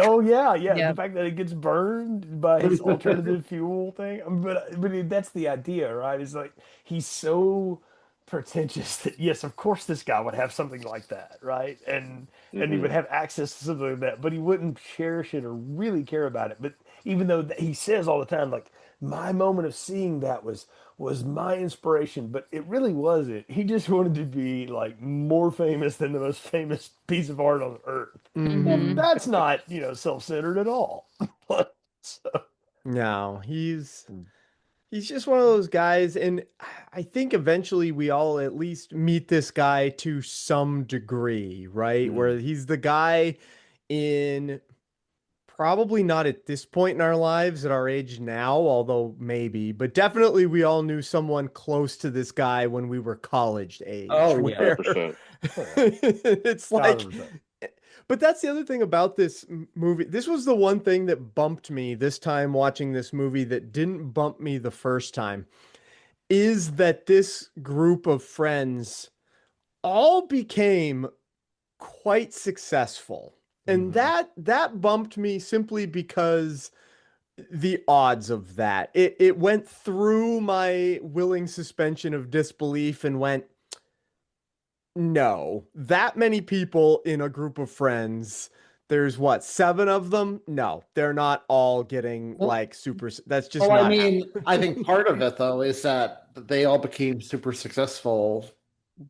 Oh yeah, yeah. The Yep. fact that it gets burned by his alternative fuel thing, but that's the idea, right? It's like he's so pretentious that yes, of course this guy would have something like that, right? And he would have access to something like that, but he wouldn't cherish it or really care about it. But even though he says all the time, like my moment of seeing that was my inspiration, but it really wasn't. He just wanted to be like more famous than the most famous piece of art on earth. Well, Mhm. that's not, self-centered at all. So, No, he's just one of those guys, and I think eventually we all at least meet this guy to some degree, right? Where he's the guy in probably not at this point in our lives at our age now, although maybe, but definitely we all knew someone close to this guy when we were college age. Oh, yeah. where 100%. it's like 100%. but that's the other thing about this movie. This was the one thing that bumped me this time watching this movie that didn't bump me the first time, is that this group of friends all became quite successful. And that bumped me simply because the odds of that. It went through my willing suspension of disbelief and went, no, that many people in a group of friends. There's what, 7 of them? No, they're not all getting Well- like super. That's just Well, I not mean, happening. I think part of it though is that they all became super successful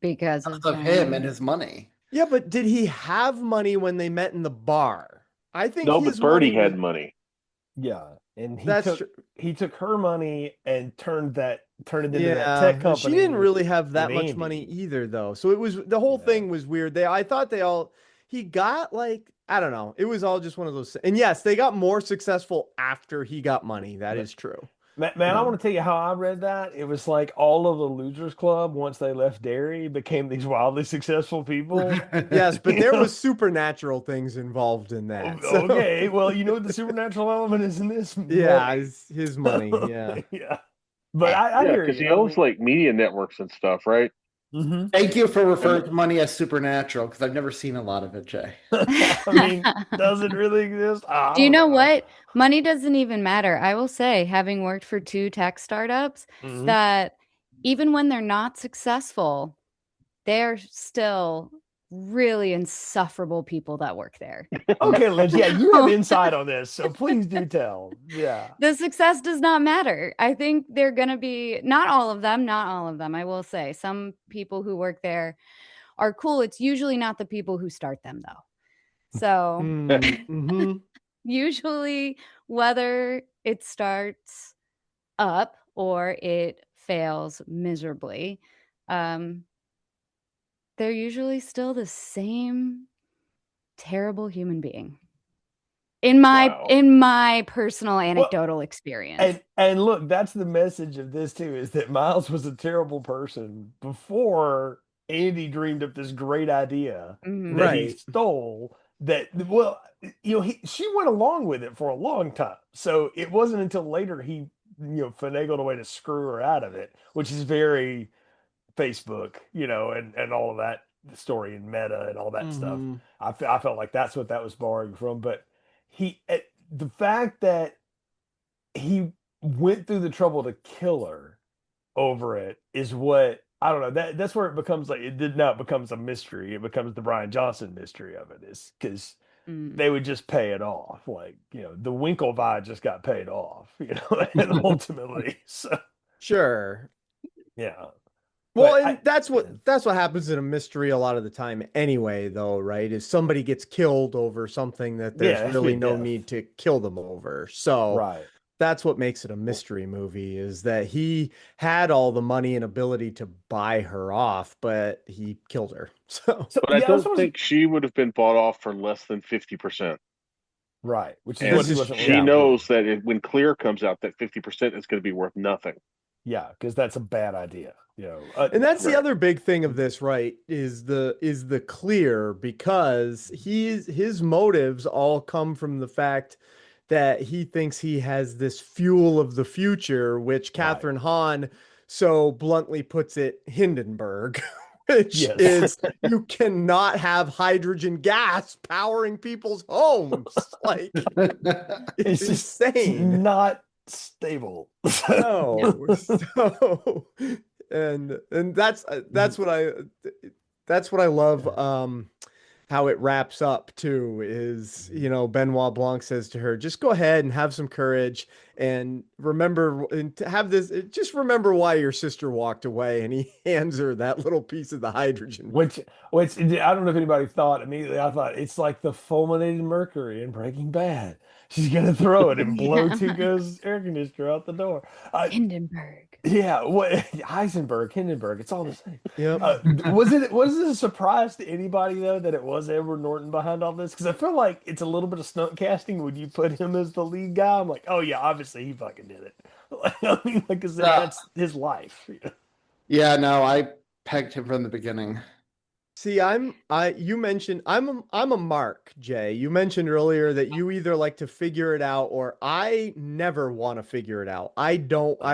Because because of of him and him. his money. Yeah, but did he have money when they met in the bar? I think No, his but Birdie money had was. money. Yeah. And That's true. he took her money and turned it into that tech Yeah, she company didn't really have with that much Andy. money either, though. So it was the whole thing was weird. I thought he got like, I don't know. It was all just one of those. And yes, they got more successful after he got money. That is true. Man, I want to tell you how I read that. It was like all of the Losers Club, once they left Derry, became these wildly successful people. Yes, but You there know? was supernatural things involved in that. So Okay, well, you know what the supernatural element is in this? yeah, Money. his money. Yeah. Yeah. But I Yeah, hear because you. he owns like media networks and stuff, right? Thank you for referring to money as supernatural because I've never seen a lot of it, Jay. I mean, does it really exist? I Do you don't know what? Money doesn't even matter. I will say, having worked for 2 tech startups, that even when they're not successful, they're still really insufferable people that work there. Okay, Liz, yeah, you have insight on this, so please do tell. Yeah. The success does not matter. I think they're going to be, not all of them, I will say. Some people who work there are cool. It's usually not the people who start them, though. So Mm-hmm. usually, whether it starts up or it fails miserably, they're usually still the same terrible human being. In my personal anecdotal experience. And look, that's the message of this too, is that Miles was a terrible person before Andy dreamed up this great idea that he Right. stole. That well, she went along with it for a long time, so it wasn't until later he finagled a way to screw her out of it, which is very Facebook, and all of that story and Meta and all that stuff. I felt like that's what that was borrowing from, but the fact that he went through the trouble to kill her over it is what I don't know. That's where it becomes like now it becomes a mystery. It becomes the Brian Johnson mystery of it, is because they would just pay it off. Like, the Winklevi just got paid off, and ultimately. So Sure. yeah. Well, But and that's what happens in a mystery a lot of the time anyway, though, right? Is somebody gets killed over something that yeah, there's it has to be really a no death. need to kill them over. So Right. that's what makes it a mystery movie, is that he had all the money and ability to buy her off, but he killed her. So So But I yeah, that's don't what was think she would have been bought off for less than 50%. right, which is what this And he is wasn't she willing yeah. to do. knows that when Clear comes out, that 50% is going to be worth nothing. Yeah, because that's a bad idea. And that's the Right. other big thing of this, right? Is the Clear, because his motives all come from the fact that he thinks he has this fuel of the future, which right. Catherine Hahn so bluntly puts it, Hindenburg, which Yes. is you cannot have hydrogen gas powering people's homes. Like, it's It's just it's insane. not stable. No. No. So and that's what I love, how it wraps up too, is, Benoit Blanc says to her, just go ahead and have some courage and remember, and to have this, just remember why your sister walked away, and he hands her that little piece of the hydrogen. Which I don't know if anybody thought immediately. I thought it's like the fulminated mercury in Breaking Bad. She's gonna throw it and blow Yeah. Tuco's air conditioner out the door. Hindenburg. Yeah, what Heisenberg, Hindenburg, it's all the same. Yep. Was it a surprise to anybody though that it was Edward Norton behind all this? Because I feel like it's a little bit of stunt casting. Would you put him as the lead guy? I'm like, oh yeah, obviously he fucking did it. I mean, like I said, Uh, that's his life. yeah, no, I pegged him from the beginning. See, you mentioned I'm a Mark, Jay. You mentioned earlier that you either like to figure it out, or I never want to figure it out. I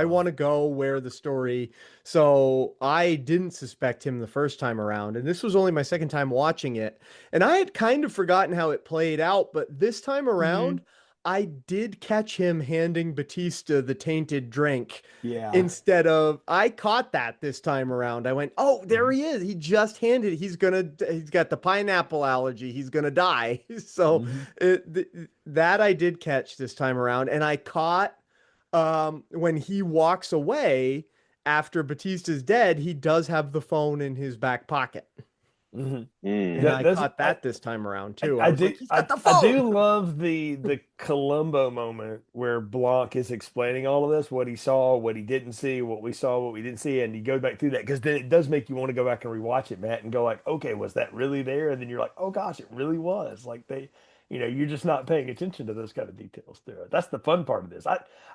want to go where the story. So I didn't suspect him the first time around, and this was only my second time watching it. And I had kind of forgotten how it played out, but this time Mhm. around, I did catch him handing Batista the tainted drink. Yeah. I caught that this time around. I went, oh, there he is. He just handed it. He's got the pineapple allergy. He's gonna die. So Mhm. that I did catch this time around, and I caught, when he walks away after Batista's dead, he does have the phone in his back pocket, Mhm. and Mm. I That's caught that this time around too. I I was do like, he's got the I do phone. love the Columbo moment where Blanc is explaining all of this, what he saw, what he didn't see, what we saw, what we didn't see, and you go back through that because then it does make you want to go back and rewatch it, Matt, and go like, okay, was that really there? And then you're like, oh gosh, it really was. Like you're just not paying attention to those kind of details through it. That's the fun part of this.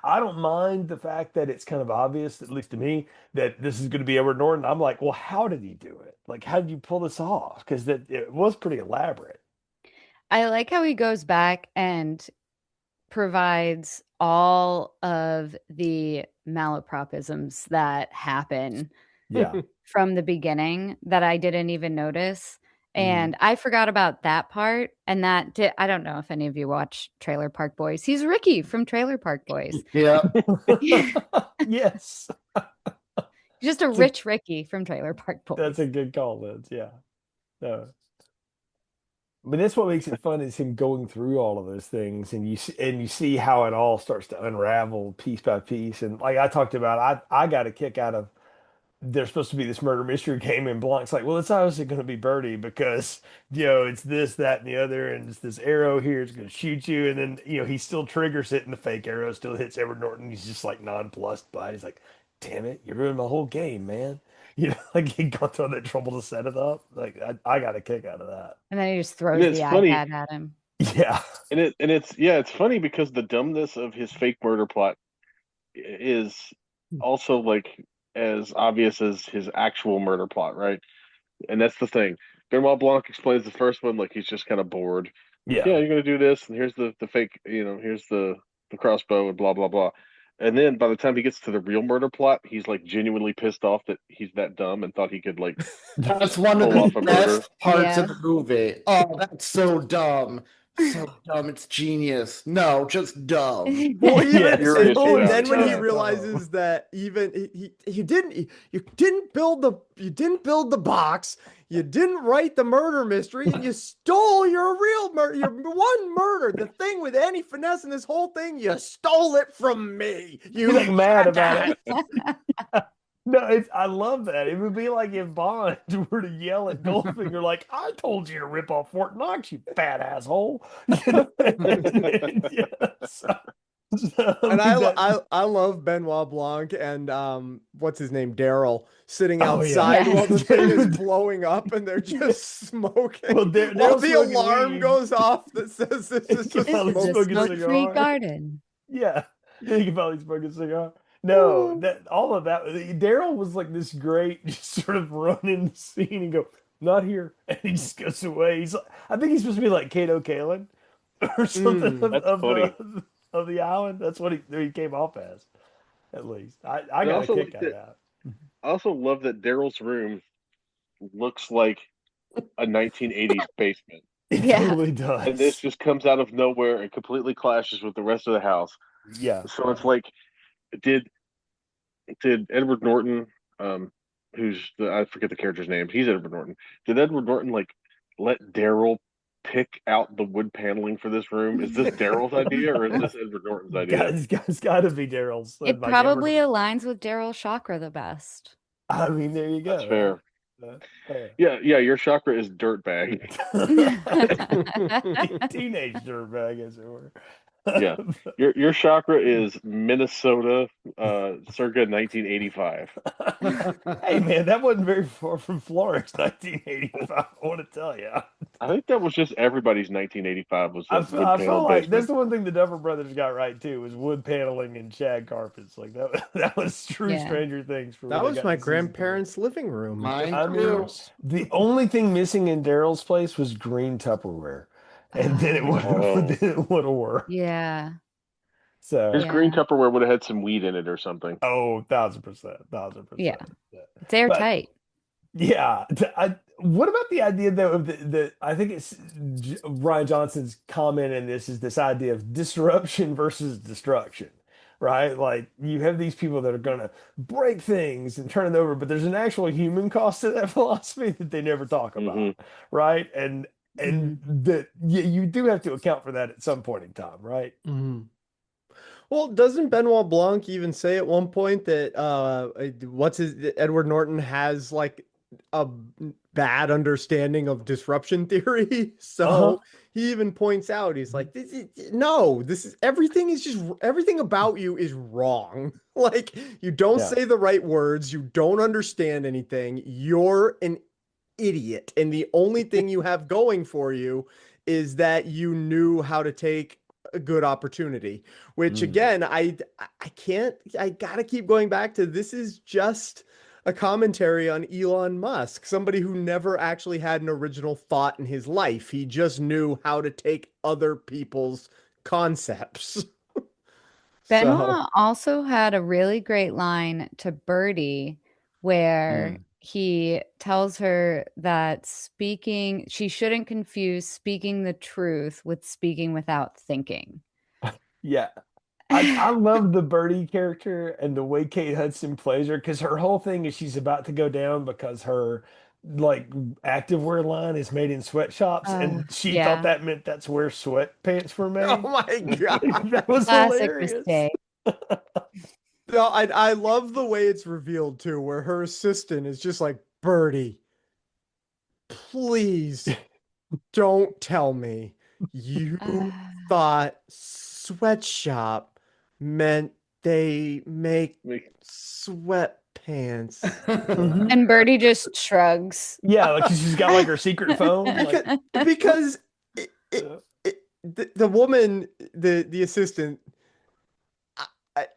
I don't mind the fact that it's kind of obvious, at least to me, that this is going to be Edward Norton. I'm like, well, how did he do it? Like, how did you pull this off? Because that it was pretty elaborate. I like how he goes back and provides all of the malapropisms that happen Yeah. from the beginning that I didn't even notice. Mhm. And I forgot about that part. And I don't know if any of you watch Trailer Park Boys. He's Ricky from Trailer Park Boys. Yeah. Yes. Just a It's a- rich Ricky from Trailer Park that's Boys. a good call, Liz. Yeah. No. But that's what makes it fun is him going through all of those things and you see how it all starts to unravel piece by piece. And like I talked about, I got a kick out of there's supposed to be this murder mystery game in Blanc's like, well, it's obviously going to be Birdie because, it's this, that, and the other, and it's this arrow here, it's going to shoot you. And then, he still triggers it and the fake arrow still hits Edward Norton. He's just like nonplussed by it. He's like, damn it, you ruined my whole game, man. Like he got to all that trouble to set it up. Like, I got a kick out of that. And then he just And throws the it's funny, iPad at him. Yeah. it's funny because the dumbness of his fake murder plot is also like as obvious as his actual murder plot, right? And that's the thing. Benoit Blanc explains the first one like he's just kind of bored. Like, Yeah. yeah, you're gonna do this, and here's the fake, here's the crossbow and blah blah blah. And then by the time he gets to the real murder plot, he's like genuinely pissed off that he's that dumb and thought he could like That's one of pull off the a murder. best parts Yeah. of the movie. Oh, that's so dumb. So dumb, it's genius. No, just dumb. Well, even Yes. Furious and about then it. when he Just realizes that even you didn't build the box, you didn't write the murder mystery, and you stole your real murder, your one murder, the thing with any finesse in this whole thing, you stole it from me. You He's like mad about jackass. it. No, I love that. It would be like if Bond were to yell at Goldfinger, like, I told you to rip off Fort Knox, you fat asshole. You know? Yeah, I And mean that. I love Benoit Blanc and what's his name, Daryl, sitting Oh yeah. outside while the Yes. thing is blowing up and they're just smoking Well, while Daryl's the smoking alarm weed. goes off that says this And he is can a This finally is a smoke smoke a free. smoke-free cigar. garden. Yeah. He can finally smoke a cigar. No, that all of that. Daryl was like this great, just sort of running the scene and go, not here, and he just goes away. I think he's supposed to be like Kato Kalin or something Mm. That's funny. of the island. That's what he came off as, at least. I And I got a also kick like out of that. that. I also love that Daryl's room looks like a 1980s basement, It Yeah. totally and this does. just comes out of nowhere and completely clashes with the rest of the house. Yeah. So it's like, did did Edward Norton, who's I forget the character's name, he's Edward Norton. Did Edward Norton like let Daryl pick out the wood paneling for this room? Is this Daryl's idea or is this Edward Norton's idea? It's got to be Daryl's. It Like probably Edward. aligns with Daryl Chakra the best. I mean, there you That's go, right? fair. Yeah. Your chakra is dirtbag. Teenage dirtbag, as it were. Yeah, your chakra is Minnesota, circa 1985. Hey man, that wasn't very far from Florence, 1985. I want to tell you. I think that was just everybody's 1985 was a wood I feel paneled like that's basement. the one thing the Duffer Brothers got right too was wood paneling and shag carpets. Like that was true Yeah. Stranger Things for That when they was got my to season 3. grandparents' living room. Mine I mean, too. the only thing missing in Daryl's place was green Tupperware, and then it would have Oh, then it would have worked. Yeah. So, his green Yeah. Tupperware would have had some weed in it or something. oh, 1000%, 1000%. Yeah. Yeah. It's But airtight. yeah, what about the idea though of the I think it's Ryan Johnson's comment in this is this idea of disruption versus destruction, right? Like you have these people that are going to break things and turn it over, but there's an actual human cost to that philosophy that they never talk Hmm. about, right? And Mhm. that you do have to account for that at some point in time, right? Mhm. Well, doesn't Benoit Blanc even say at one point that what's his Edward Norton has like a bad understanding of disruption theory? Uh-huh. So he even points out he's like, no, this is everything is just everything about you is wrong. Like you don't Yeah. say the right words, you don't understand anything, you're an idiot, and the only thing you have going for you is that you knew how to take a good opportunity, which Mm. again, I can't, I gotta keep going back to this is just a commentary on Elon Musk, somebody who never actually had an original thought in his life. He just knew how to take other people's concepts. So, Benoit also had a really great line to Birdie where Mm. he tells her that she shouldn't confuse speaking the truth with speaking without thinking. Yeah. I love the Birdie character and the way Kate Hudson plays her because her whole thing is she's about to go down because her like activewear line is made in sweatshops and she thought Yeah. that meant that's where sweatpants were oh made. my God. That was Classic hilarious. mistake. No, I love the way it's revealed too, where her assistant is just like, Birdie, please don't tell me you thought sweatshop meant they make sweatpants. Mhm. And Birdie just shrugs. Yeah, like she's got like her secret phone. Like, Because the woman, the assistant,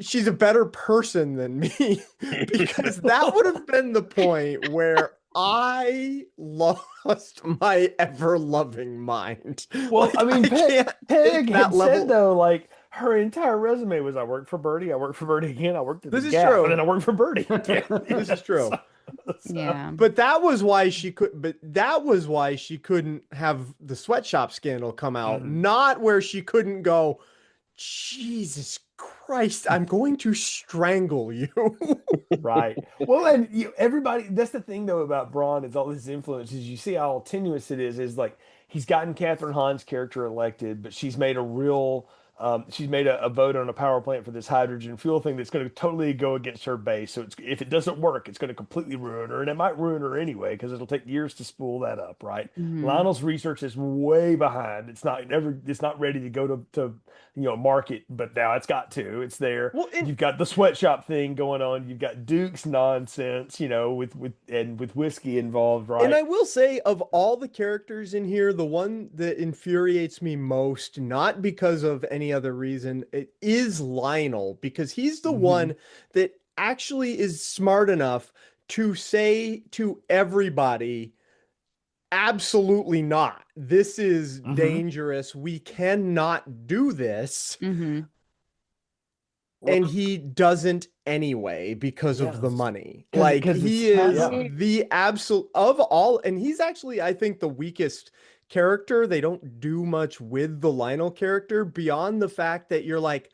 she's a better person than me because that would have been the point where I lost my ever loving mind. well, Like, I mean, can't Peg take had that level. said though, like her entire resume was I worked for Birdie, I worked for Birdie again, I worked at the This is Gap, true. and then I worked for Birdie again. This is true. Yeah. But that was why she couldn't have the sweatshop scandal come out, Mhm. not where she couldn't go, Jesus Christ, I'm going to strangle you. Right. Well, and everybody, that's the thing though about Braun is all his influences. You see how tenuous it is like he's gotten Catherine Hahn's character elected, but she's made a real She's made a vote on a power plant for this hydrogen fuel thing that's going to totally go against her base. So if it doesn't work, it's going to completely ruin her, and it might ruin her anyway because it'll take years to spool that up, right? Hmm. Lionel's research is way behind. It's not ready to go to market, but now it's got to. It's there. Well, You've got the sweatshop thing going on. You've got Duke's nonsense, with whiskey involved, right? and I will say, of all the characters in here, the one that infuriates me most, not because of any other reason, it is Lionel, because he's the Mhm. one that actually is smart enough to say to everybody, absolutely not. This is Mhm. dangerous. We cannot do this. Hmm. Well, And he doesn't anyway because of the Yes. money. Because Like because it's he is yeah. the absolute of all, and he's actually, I think, the weakest character. They don't do much with the Lionel character beyond the fact that you're like,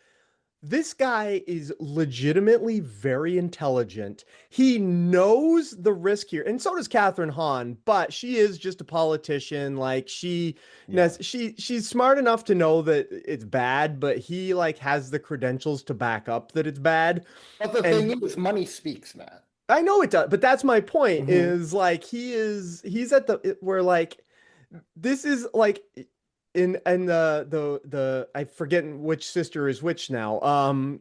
this guy is legitimately very intelligent. He knows the risk here, and so does Catherine Hahn, but she is just a politician. Like Yeah. she's smart enough to know that it's bad, but he like has the credentials to back up that it's bad. But the And thing is, money speaks, Matt. I know it does, but that's my point Mhm. is like he's at the where like this is like in the I forget which sister is which now.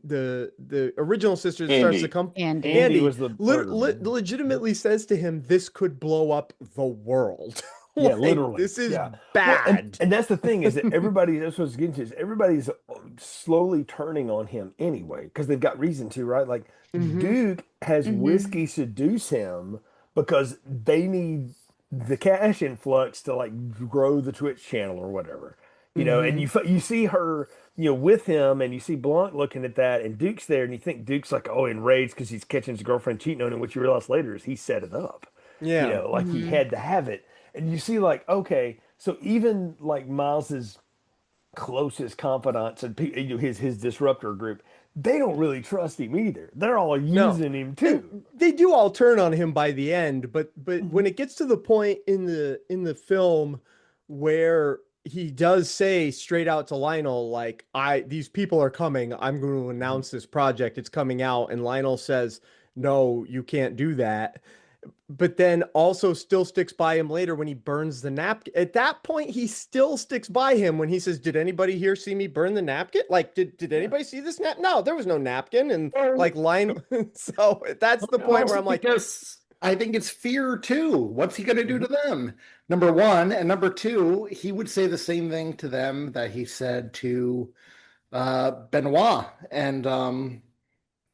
The original sister that starts the Andy. company, Andy. Andy Andy, was the murder man. legitimately says to him, "This could blow up the world." Yeah, Like literally. this is Yeah. Well, and bad. and that's the thing is that that's what I was getting to is everybody's slowly turning on him anyway because they've got reason to, right? Like Hmm. Duke has Hmm. whiskey seduce him because they need the cash influx to like grow the Twitch channel or whatever. And Hmm. you see her, with him, and you see Blunt looking at that, and Duke's there, and you think Duke's like, oh, enraged because he's catching his girlfriend cheating on him, which you realize later is he set it up. Yeah. Like he Hmm. had to have it. And you see, like, okay, so even like Miles's closest confidants and his disruptor group, they don't really trust him either. They're all No. using him And too. they do all turn on him by the end, but when Mhm. it gets to the point in the film where he does say straight out to Lionel, like, these people are coming, I'm going to Mhm. announce this project, it's coming out, and Lionel says, no, you can't do that. But then also still sticks by him later when he burns the napkin. At that point, he still sticks by him when he says, "Did anybody here see me burn the napkin? Like, did Yeah. anybody see this nap? No, there was no napkin." And Well, like line, so that's the point where also I'm like, because I think it's fear too. What's he going to do Mhm. to them? Number one, and number two, he would say the same thing to them that he said to Benoit and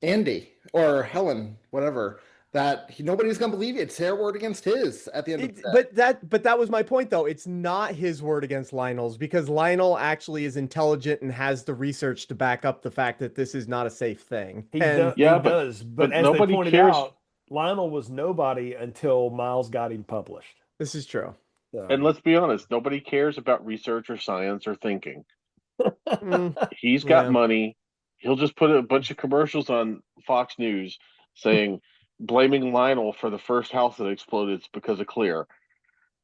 Andy or Helen, whatever. That nobody's going to believe it. It's their word against his at the end of the day. but that was my point though. It's not his word against Lionel's because Lionel actually is intelligent and has the research to back up the fact that this is not a safe thing. He And does. He Yeah, does. But but as they nobody pointed cares. out, Lionel was nobody until Miles got him published. this is true. And So, let's be honest, nobody cares about research or science or thinking. Mm, He's got yeah. money. He'll just put a bunch of commercials on Fox News saying, blaming Lionel for the first house that exploded because of Clear.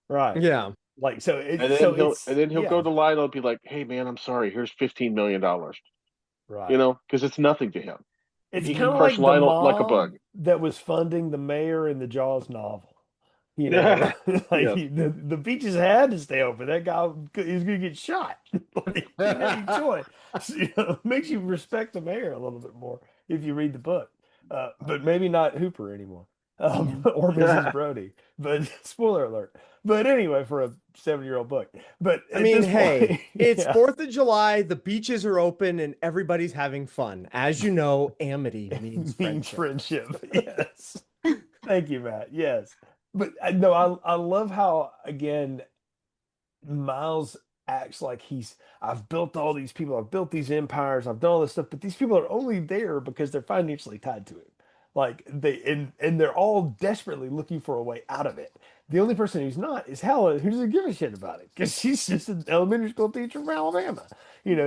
right. Yeah. Like so And it's then so he'll it's and then he'll go yeah, to Lionel and be like, "Hey man, I'm sorry. Here's $15 million." right. Because it's nothing to him. It's He can kind of Mhm. crush like the Lionel like a bug. mom that was funding the mayor in the Jaws novel. Yeah. Like Yes. the beaches had to stay open. That guy is going to get shot. Like, he didn't have any choice. So, makes you respect the mayor a little bit more if you read the book. But maybe not Hooper anymore, Yeah. or Mrs. Brody. But spoiler alert. But anyway, for a 7-year-old book. But I at mean, this hey, point, it's yeah, 4th of July, the beaches are open, and everybody's having fun. As you know, amity means it means friendship. friendship. Yes. Thank you, Matt. Yes. But no, I love how again Miles acts like I've built all these people, I've built these empires, I've done all this stuff, but these people are only there because they're financially tied to it. Like and they're all desperately looking for a way out of it. The only person who's not is Helen, who doesn't give a shit about it because she's just an elementary school teacher from Alabama.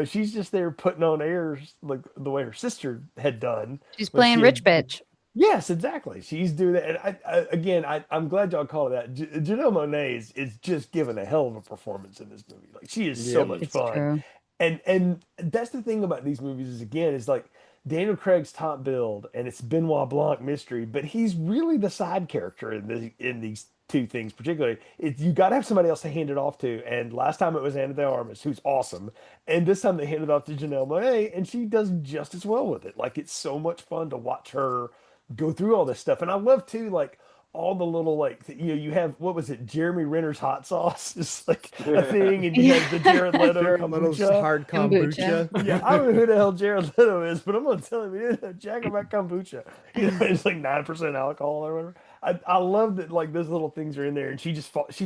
She's just there putting on airs like the way her sister had done She's when playing she rich had. bitch. Yes, exactly. She's doing that. And I'm glad y'all call it that. Janelle Monáe is just giving a hell of a performance in this movie. Like she is so Yep. much It's fun. true. And that's the thing about these movies is again is like Daniel Craig's top build and it's Benoit Blanc mystery, but he's really the side character in these two things particularly. You got to have somebody else to hand it off to. And last time it was Anna de Armas, who's awesome, and this time they handed it off to Janelle Monáe, and she does just as well with it. Like it's so much fun to watch her go through all this stuff, and I love too like all the little like you have what was it Jeremy Renner's hot sauce is like a thing, and you Yeah. have the Jared Leto Jared Leto's kombucha. hard Kombucha. kombucha. Yeah, I don't know who the hell Jared Leto is, but I'm gonna tell him he didn't know jack about kombucha. You know, it's like 9% alcohol or whatever. I love that like those little things are in there, and she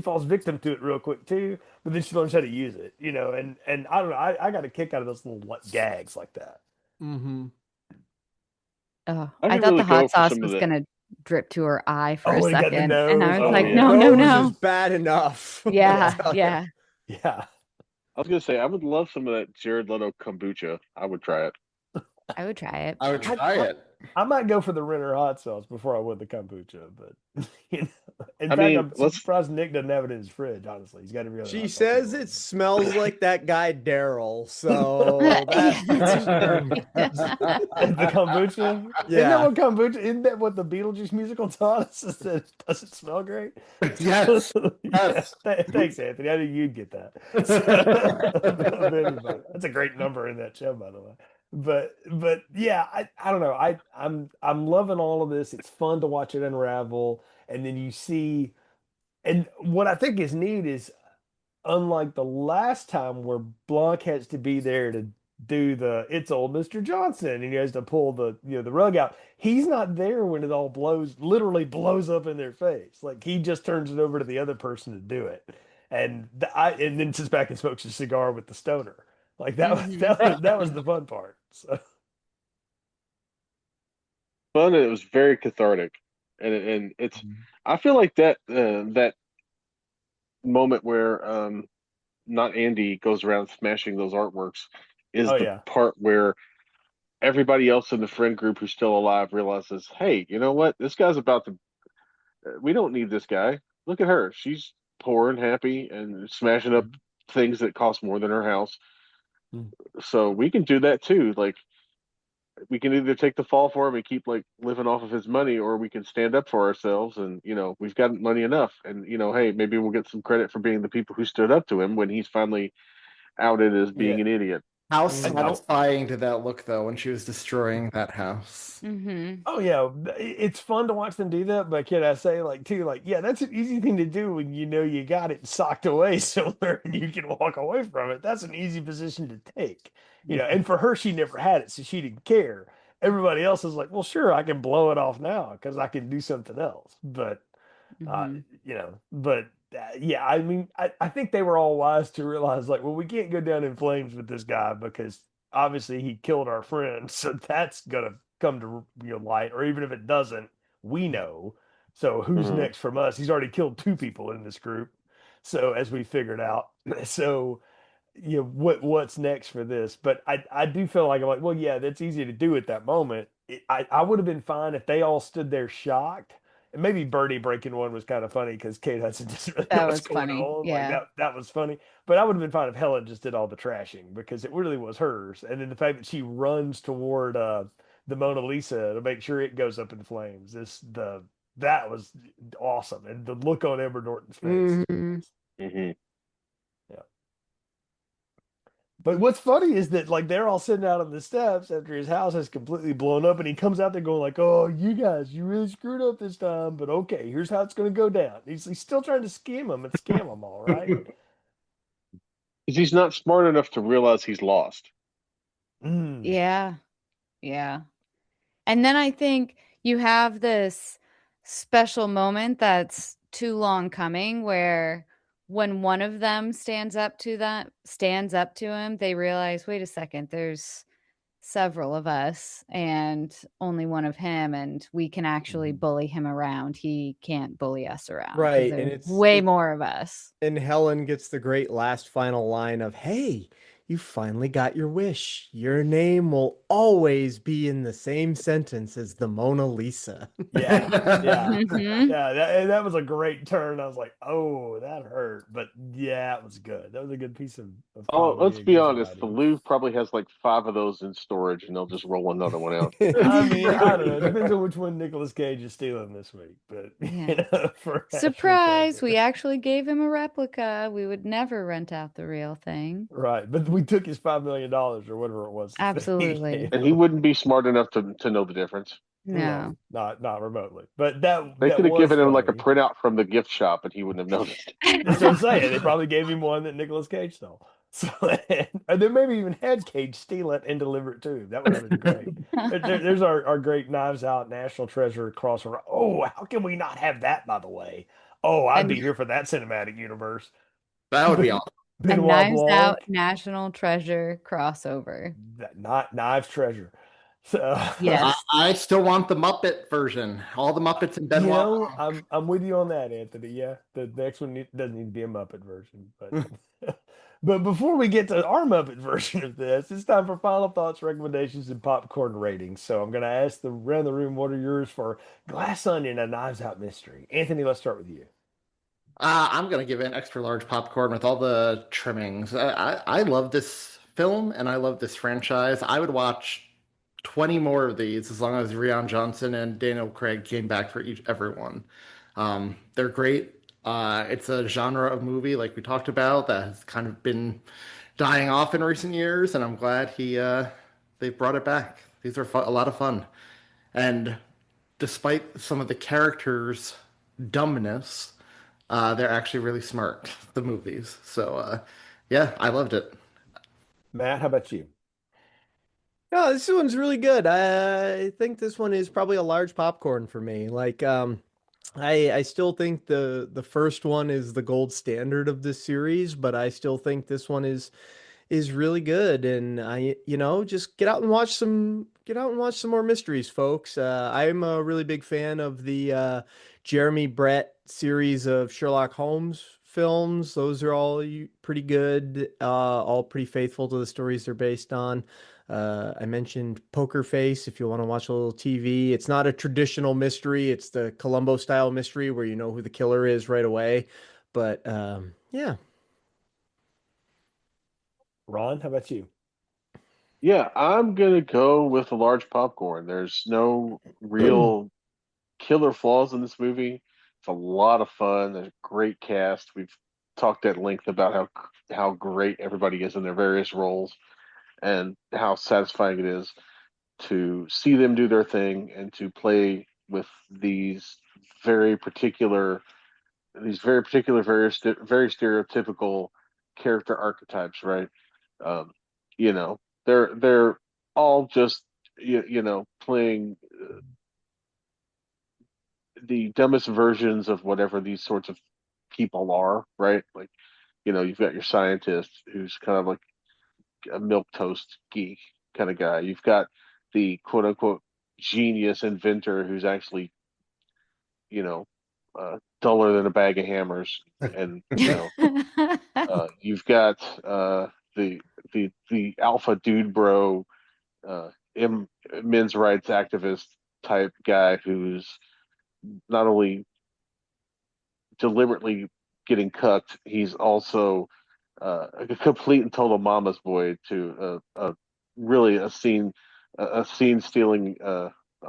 falls victim to it real quick too. But then she learns how to use it, you know. And I don't know, I got a kick out of those little like, gags like that. Mm-hmm. Oh, I I could thought really the go hot for sauce some of was the. gonna drip to her eye for Oh, a he got the second, and I nose. was Oh like, yeah. no, Nose no. is bad enough. let me Yeah, tell ya. yeah. Yeah. I was gonna say I would love some of that Jared Leto kombucha. I would try it. I would try it. I would I, try I, it. I might go for the Renner hot sauce before I would the kombucha, but you know, in I fact, mean, I'm surprised Nick doesn't have it in his fridge. Honestly, he's got to be able to She hot sauce says everyone. it smells like that guy Daryl, so Yeah. that's true. The kombucha. Isn't that Yeah. what kombucha? Isn't that what the Beetlejuice musical taught us? Is that it doesn't smell great? Yes. Yeah. Yes. Thanks, Anthony. I knew you'd get that. Of anybody. That's a great number in that show, by the way. But yeah, I don't know. I'm loving all of this. It's fun to watch it unravel, and then you see. And what I think is neat is unlike the last time where Blanc has to be there to do the it's old Mr. Johnson and he has to pull the rug out. He's not there when it all literally blows up in their face. Like he just turns it over to the other person to do it. And then sits back and smokes a cigar with the stoner. Like Mhm. that was the fun part. So Fun and it was very cathartic, and it's. I feel like that moment where not Andy goes around smashing those artworks is oh the yeah. part where everybody else in the friend group who's still alive realizes, hey, you know what? This guy's about to. We don't need this guy. Look at her. She's poor and happy and smashing up things that cost more than her house. Mhm. So we can do that too. Like we can either take the fall for him and keep like living off of his money, or we can stand up for ourselves and we've got money enough. And hey, maybe we'll get some credit for being the people who stood up to him when he's finally outed as being Yeah. an idiot. How And satisfying did that look, though, when she was destroying that house? Mhm. oh yeah, it's fun to watch them do that. But can I say, like, too, like, yeah, that's an easy thing to do when you know you got it socked away somewhere and you can walk away from it. That's an easy position to take, And for her, she never had it, so she didn't care. Everybody else is like, well, sure, I can blow it off now because I can do something else. But uh, Mhm. but yeah, I mean, I think they were all wise to realize, like, well, we can't go down in flames with this guy because obviously he killed our friend, so that's gonna come to light, or even if it doesn't, we know. So who's Mhm. next from us? He's already killed two people in this group, so as we figured out, so what's next for this? But I do feel like I'm like, well, yeah, that's easy to do at that moment. I would have been fine if they all stood there shocked. And maybe Birdie breaking one was kind of funny because Kate Hudson doesn't really know That what's was going funny. on. Like Yeah. that was funny. But I would have been fine if Helen just did all the trashing because it really was hers. And then the fact that she runs toward the Mona Lisa to make sure it goes up in flames. That was awesome. And the look on Edward Norton's face. Mhm. Mhm. Yeah. But what's funny is that like they're all sitting out on the steps after his house has completely blown up, and he comes out there going like, "Oh, you guys, you really screwed up this time, but okay, here's how it's going to go down." He's still trying to scheme them and scam them all, right? Because he's not smart enough to realize he's lost. Mm. Yeah. Yeah. And then I think you have this special moment that's too long coming where when one of them stands up to him, they realize, wait a second, there's several of us and only one of him, and we can actually bully him around. He can't bully us around because Right. And there's way more of us. and Helen gets the great last final line of, "Hey, You finally got your wish. Your name will always be in the same sentence as the Mona Lisa. Yeah, yeah, Mhm. yeah. That was a great turn. I was like, oh, that hurt, but yeah, it was good. That was a good piece of Oh, comedy let's and be good honest. The writing. Louvre probably has like 5 of those in storage, and they'll just roll another one out. I mean, I don't know. It depends on which one Nicolas Cage is stealing this week, but Yeah. for National Surprise, we Treasure, actually gave him a replica. We would never rent out the real thing. right? But we took his $5 million or whatever it was that he Absolutely. gave And he him. wouldn't be smart enough to know the difference. No, No. not remotely. But that They that could have was given him like a funny. printout from the gift shop, and he wouldn't have noticed. That's what I'm saying. They probably gave him one that Nicolas Cage stole. So, and they maybe even had Cage steal it and deliver it to him. That would have been great. There's our great Knives Out National Treasure crossover. Oh, how can we not have that, by the way? Oh, I'd And be here for that cinematic universe. That would be awesome. a Benoit Knives Out Blanc, National Treasure crossover. that not Knives Treasure. So, Yes. I still want the Muppet version. All the Muppets and Benoit I'm with you on that, Anthony. Yeah, the next one doesn't need to be a Muppet version, but Blanc. but before we get to our Muppet version of this, it's time for final thoughts, recommendations, and popcorn ratings. So I'm going to ask the around the room, what are yours for Glass Onion, a Knives Out mystery? Anthony, let's start with you. I'm gonna give it an extra large popcorn with all the trimmings. I love this film and I love this franchise. I would watch 20 more of these as long as Rian Johnson and Daniel Craig came back for every one. They're great. It's a genre of movie like we talked about that has kind of been dying off in recent years, and I'm glad they brought it back. These are a lot of fun, and despite some of the characters' dumbness, they're actually really smart, the movies. So, yeah, I loved it. Matt, how about you? Oh, this one's really good. I think this one is probably a large popcorn for me. I still think the first one is the gold standard of this series, but I still think this one is really good. And just get out and watch some more mysteries, folks. I'm a really big fan of the Jeremy Brett series of Sherlock Holmes films. Those are all pretty good, all pretty faithful to the stories they're based on. I mentioned Poker Face if you want to watch a little TV. It's not a traditional mystery. It's the Columbo style mystery where you know who the killer is right away. But yeah. Ron, how about you? Yeah, I'm gonna go with a large popcorn. There's no real killer flaws in this movie. It's a lot of fun. There's a great cast. We've talked at length about how great everybody is in their various roles and how satisfying it is to see them do their thing and to play with very particular, very stereotypical character archetypes, right? Um, you know, they're all just playing the dumbest versions of whatever these sorts of people are, right? Like, you've got your scientist who's kind of like a milk toast geek kind of guy. You've got the quote unquote genius inventor who's actually, you know, duller than a bag of hammers. And, you've got the alpha dude bro, uh, men's rights activist type guy who's not only deliberately getting cucked, he's also a complete and total mama's boy to really a scene stealing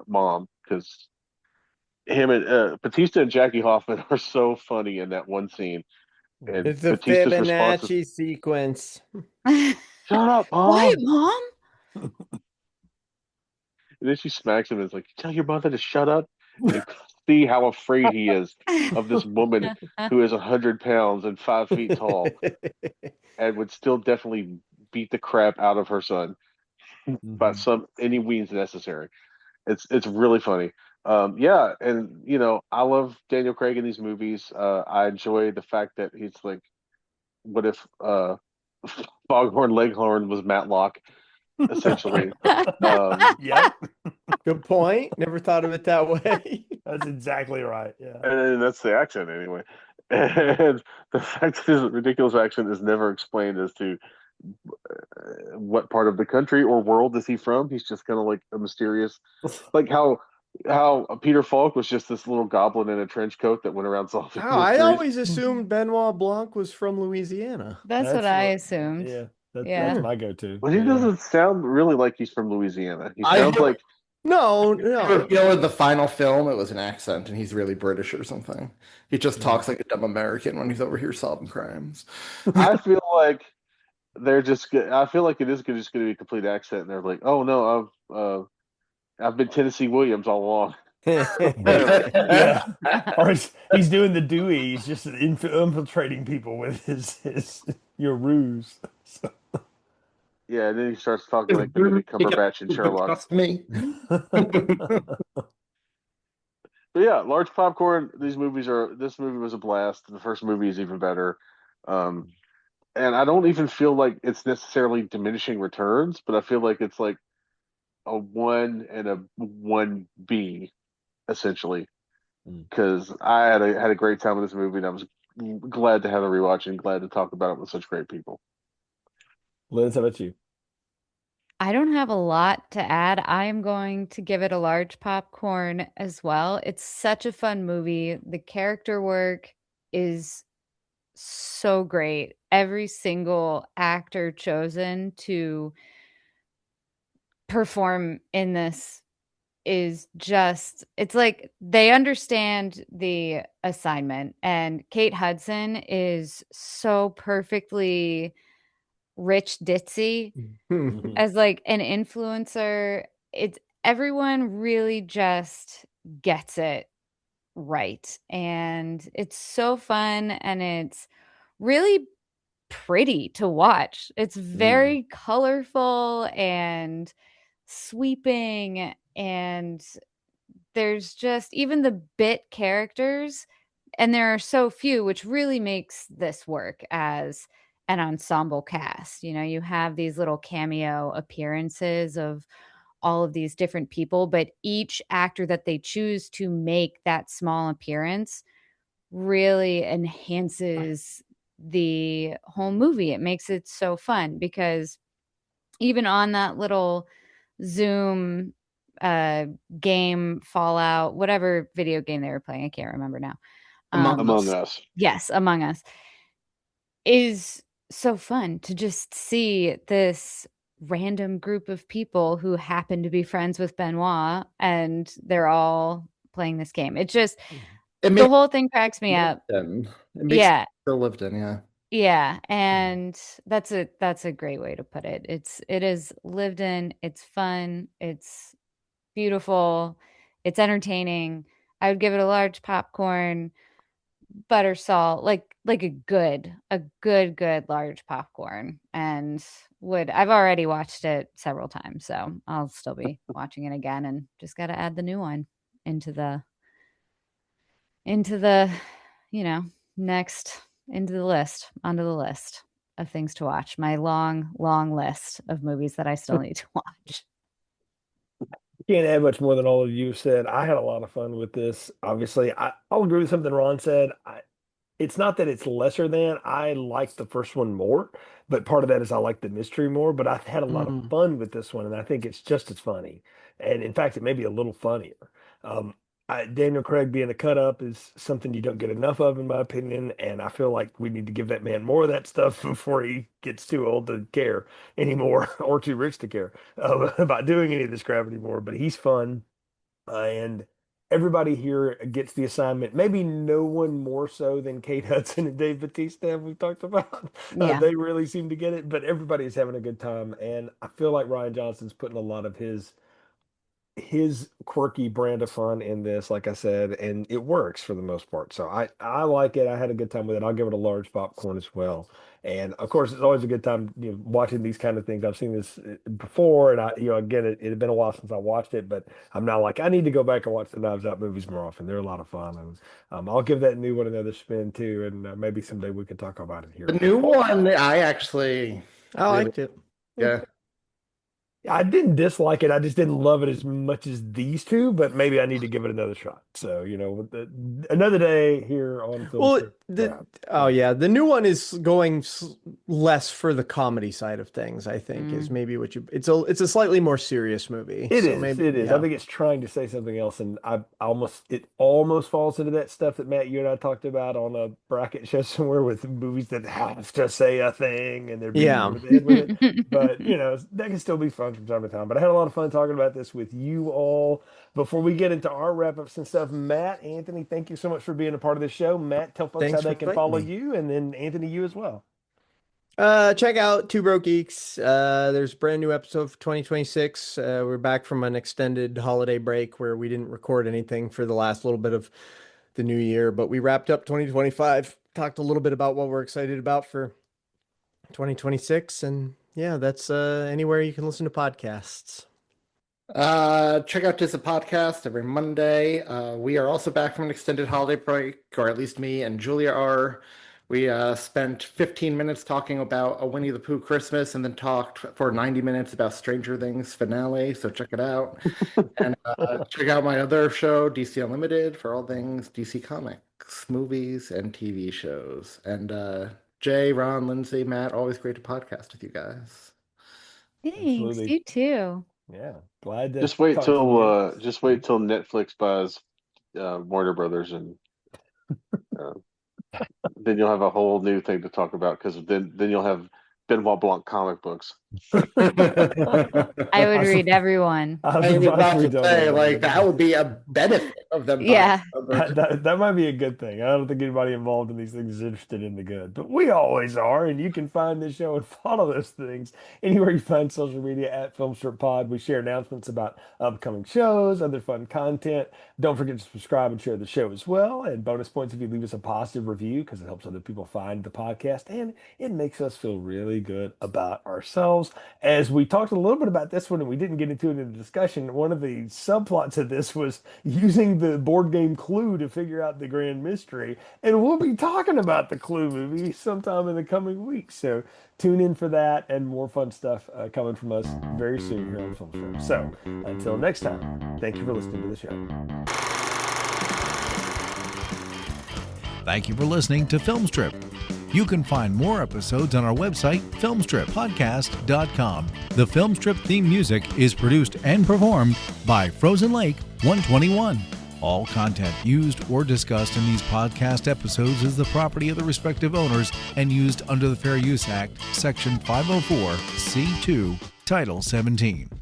mom because him and Batista and Jackie Hoffman are so funny in that one scene. And It's a Batista's response is, Fibonacci sequence. "Shut up, Quiet, mom!" Mom. And then she smacks him and is like, "Tell your mother to shut up." And you see how afraid he is of this woman who is 100 pounds and 5 feet tall and would still definitely beat the crap out of her son by Mhm. any means necessary. It's really funny. Yeah, and I love Daniel Craig in these movies. I enjoy the fact that he's like, what if Foghorn Leghorn was Matlock, essentially. Yep, Good point. Never thought of it that way. that's exactly right. Yeah. And that's the accent anyway. And the fact that his ridiculous accent is never explained as to what part of the country or world is he from. He's just kind of like a mysterious, like how Peter Falk was just this little goblin in a trench coat that went around solving Oh, I mysteries. always assumed Benoit Blanc was from Louisiana. That's what That's I what, assumed. yeah, that's Yeah. my go-to. But he Yeah. doesn't sound really like he's from Louisiana. He I sounds do like No, have a no. feel in the final film it was an accent and he's really British or something. He just talks like a dumb American when he's over here solving crimes. I feel like they're just. I feel like it is just going to be a complete accent, and they're like, "Oh no, I've been Tennessee Williams all along." Yeah. Or he's doing the Dewey. He's just infiltrating people with his your ruse. So- Yeah, and then he starts talking like Benedict Cumberbatch and Sherlock. Trust me. But yeah, large popcorn. These movies are. This movie was a blast. The first movie is even better. Um, and I don't even feel like it's necessarily diminishing returns, but I feel like it's like a 1 and a 1B essentially. Because I had a great time with this movie, and I was glad to have a rewatch and glad to talk about it with such great people. Liz, how about you? I don't have a lot to add. I am going to give it a large popcorn as well. It's such a fun movie. The character work is so great. Every single actor chosen to perform in this is just, it's like they understand the assignment. And Kate Hudson is so perfectly rich ditzy as like an influencer. It's everyone really just gets it right. And it's so fun and it's really pretty to watch. It's very colorful and sweeping, and there's just even the bit characters, and there are so few, which really makes this work as an ensemble cast. You know, you have these little cameo appearances of all of these different people, but each actor that they choose to make that small appearance really enhances the whole movie. It makes it so fun because even on that little Zoom uh game, Fallout, whatever video game they were playing, I can't remember now. Among Among Us. Us. Yes, Among Us is so fun to just see this random group of people who happen to be friends with Benoit, and they're all playing this game. It just, It the makes whole thing cracks me up. it makes Yeah. feel lived in, yeah. Yeah, and that's a great way to put it. It is lived in, it's fun, it's beautiful, it's entertaining. I would give it a large popcorn, butter salt, like a good large popcorn, and would I've already watched it several times, so I'll still be watching it again, and just got to add the new one into the you know, next into the list, onto the list of things to watch. My long, long list of movies that I still need to watch. Can't add much more than all of you have said. I had a lot of fun with this. Obviously, I'll agree with something Ron said. It's not that it's lesser than. I like the first one more, but part of that is I like the mystery more. But I've had a lot of fun with this one, and I think it's just as funny. And in fact, it may be a little funnier. Um, Daniel Craig being a cut up is something you don't get enough of, in my opinion. And I feel like we need to give that man more of that stuff before he gets too old to care anymore or too rich to care about doing any of this crap anymore. But he's fun. And everybody here gets the assignment. Maybe no one more so than Kate Hudson and Dave Bautista we've talked about. Yeah. They really seem to get it, but everybody's having a good time. And I feel like Ryan Johnson's putting a lot of his quirky brand of fun in this, like I said, and it works for the most part. So I like it. I had a good time with it. I'll give it a large popcorn as well. And of course, it's always a good time, watching these kind of things. I've seen this before, and again, it had been a while since I watched it, but I'm now like, I need to go back and watch the Knives Out movies more often. They're a lot of fun, and I'll give that new one another spin too, and maybe someday we can talk about it here. The new one, I actually I liked it. yeah. I didn't dislike it. I just didn't love it as much as these two, but maybe I need to give it another shot. So, another day here on Film Well, Trip. The new one is going less for the comedy side of things, I think, is maybe what it's a slightly more serious movie. It so is. maybe, It is. yeah. I think it's trying to say something else, and it almost falls into that stuff that Matt, you and I talked about on a bracket show somewhere with movies that have to say a thing and they're beating you over the head with it. But that can still be fun from time to time. But I had a lot of fun talking about this with you all. Before we get into our wrap ups and stuff, Matt, Anthony, thank you so much for being a part of this show. Matt, tell folks how they can follow you, and then Anthony, you as well. Check out Two Broke Geeks. There's a brand new episode for 2026. We're back from an extended holiday break where we didn't record anything for the last little bit of the new year, but we wrapped up 2025, talked a little bit about what we're excited about for 2026. And yeah, that's anywhere you can listen to podcasts. Check out Dis a Podcast every Monday. We are also back from an extended holiday break, or at least me and Julia are. We spent 15 minutes talking about A Winnie the Pooh Christmas and then talked for 90 minutes about Stranger Things finale, so check it out. And check out my other show, DC Unlimited, for all things DC Comics, movies, and TV shows. And Jay, Ron, Lindsay, Matt, always great to podcast with you guys. Thanks. Absolutely. You too. Yeah, glad to Just wait talk till to you. just wait till Netflix buys Warner Brothers, and then you'll have a whole new thing to talk about, because then you'll have Benoit Blanc comic books. I would read everyone. I was about to say, like, that would be a benefit of them. Yeah. That might be a good thing. I don't think anybody involved in these things is interested in the good, but we always are. And you can find this show and follow those things anywhere you find social media at Filmstrip Pod. We share announcements about upcoming shows, other fun content. Don't forget to subscribe and share the show as well. And bonus points if you leave us a positive review, because it helps other people find the podcast and it makes us feel really good about ourselves. As we talked a little bit about this one and we didn't get into it in the discussion, one of the subplots of this was using the board game Clue to figure out the grand mystery. And we'll be talking about the Clue movie sometime in the coming weeks. So tune in for that and more fun stuff coming from us very soon here on Filmstrip. So until next time, thank you for listening to the show. Thank you for listening to Filmstrip. You can find more episodes on our website, filmstrippodcast.com. The Filmstrip theme music is produced and performed by Frozen Lake 121. All content used or discussed in these podcast episodes is the property of the respective owners and used under the Fair Use Act, Section 504, C2, Title 17.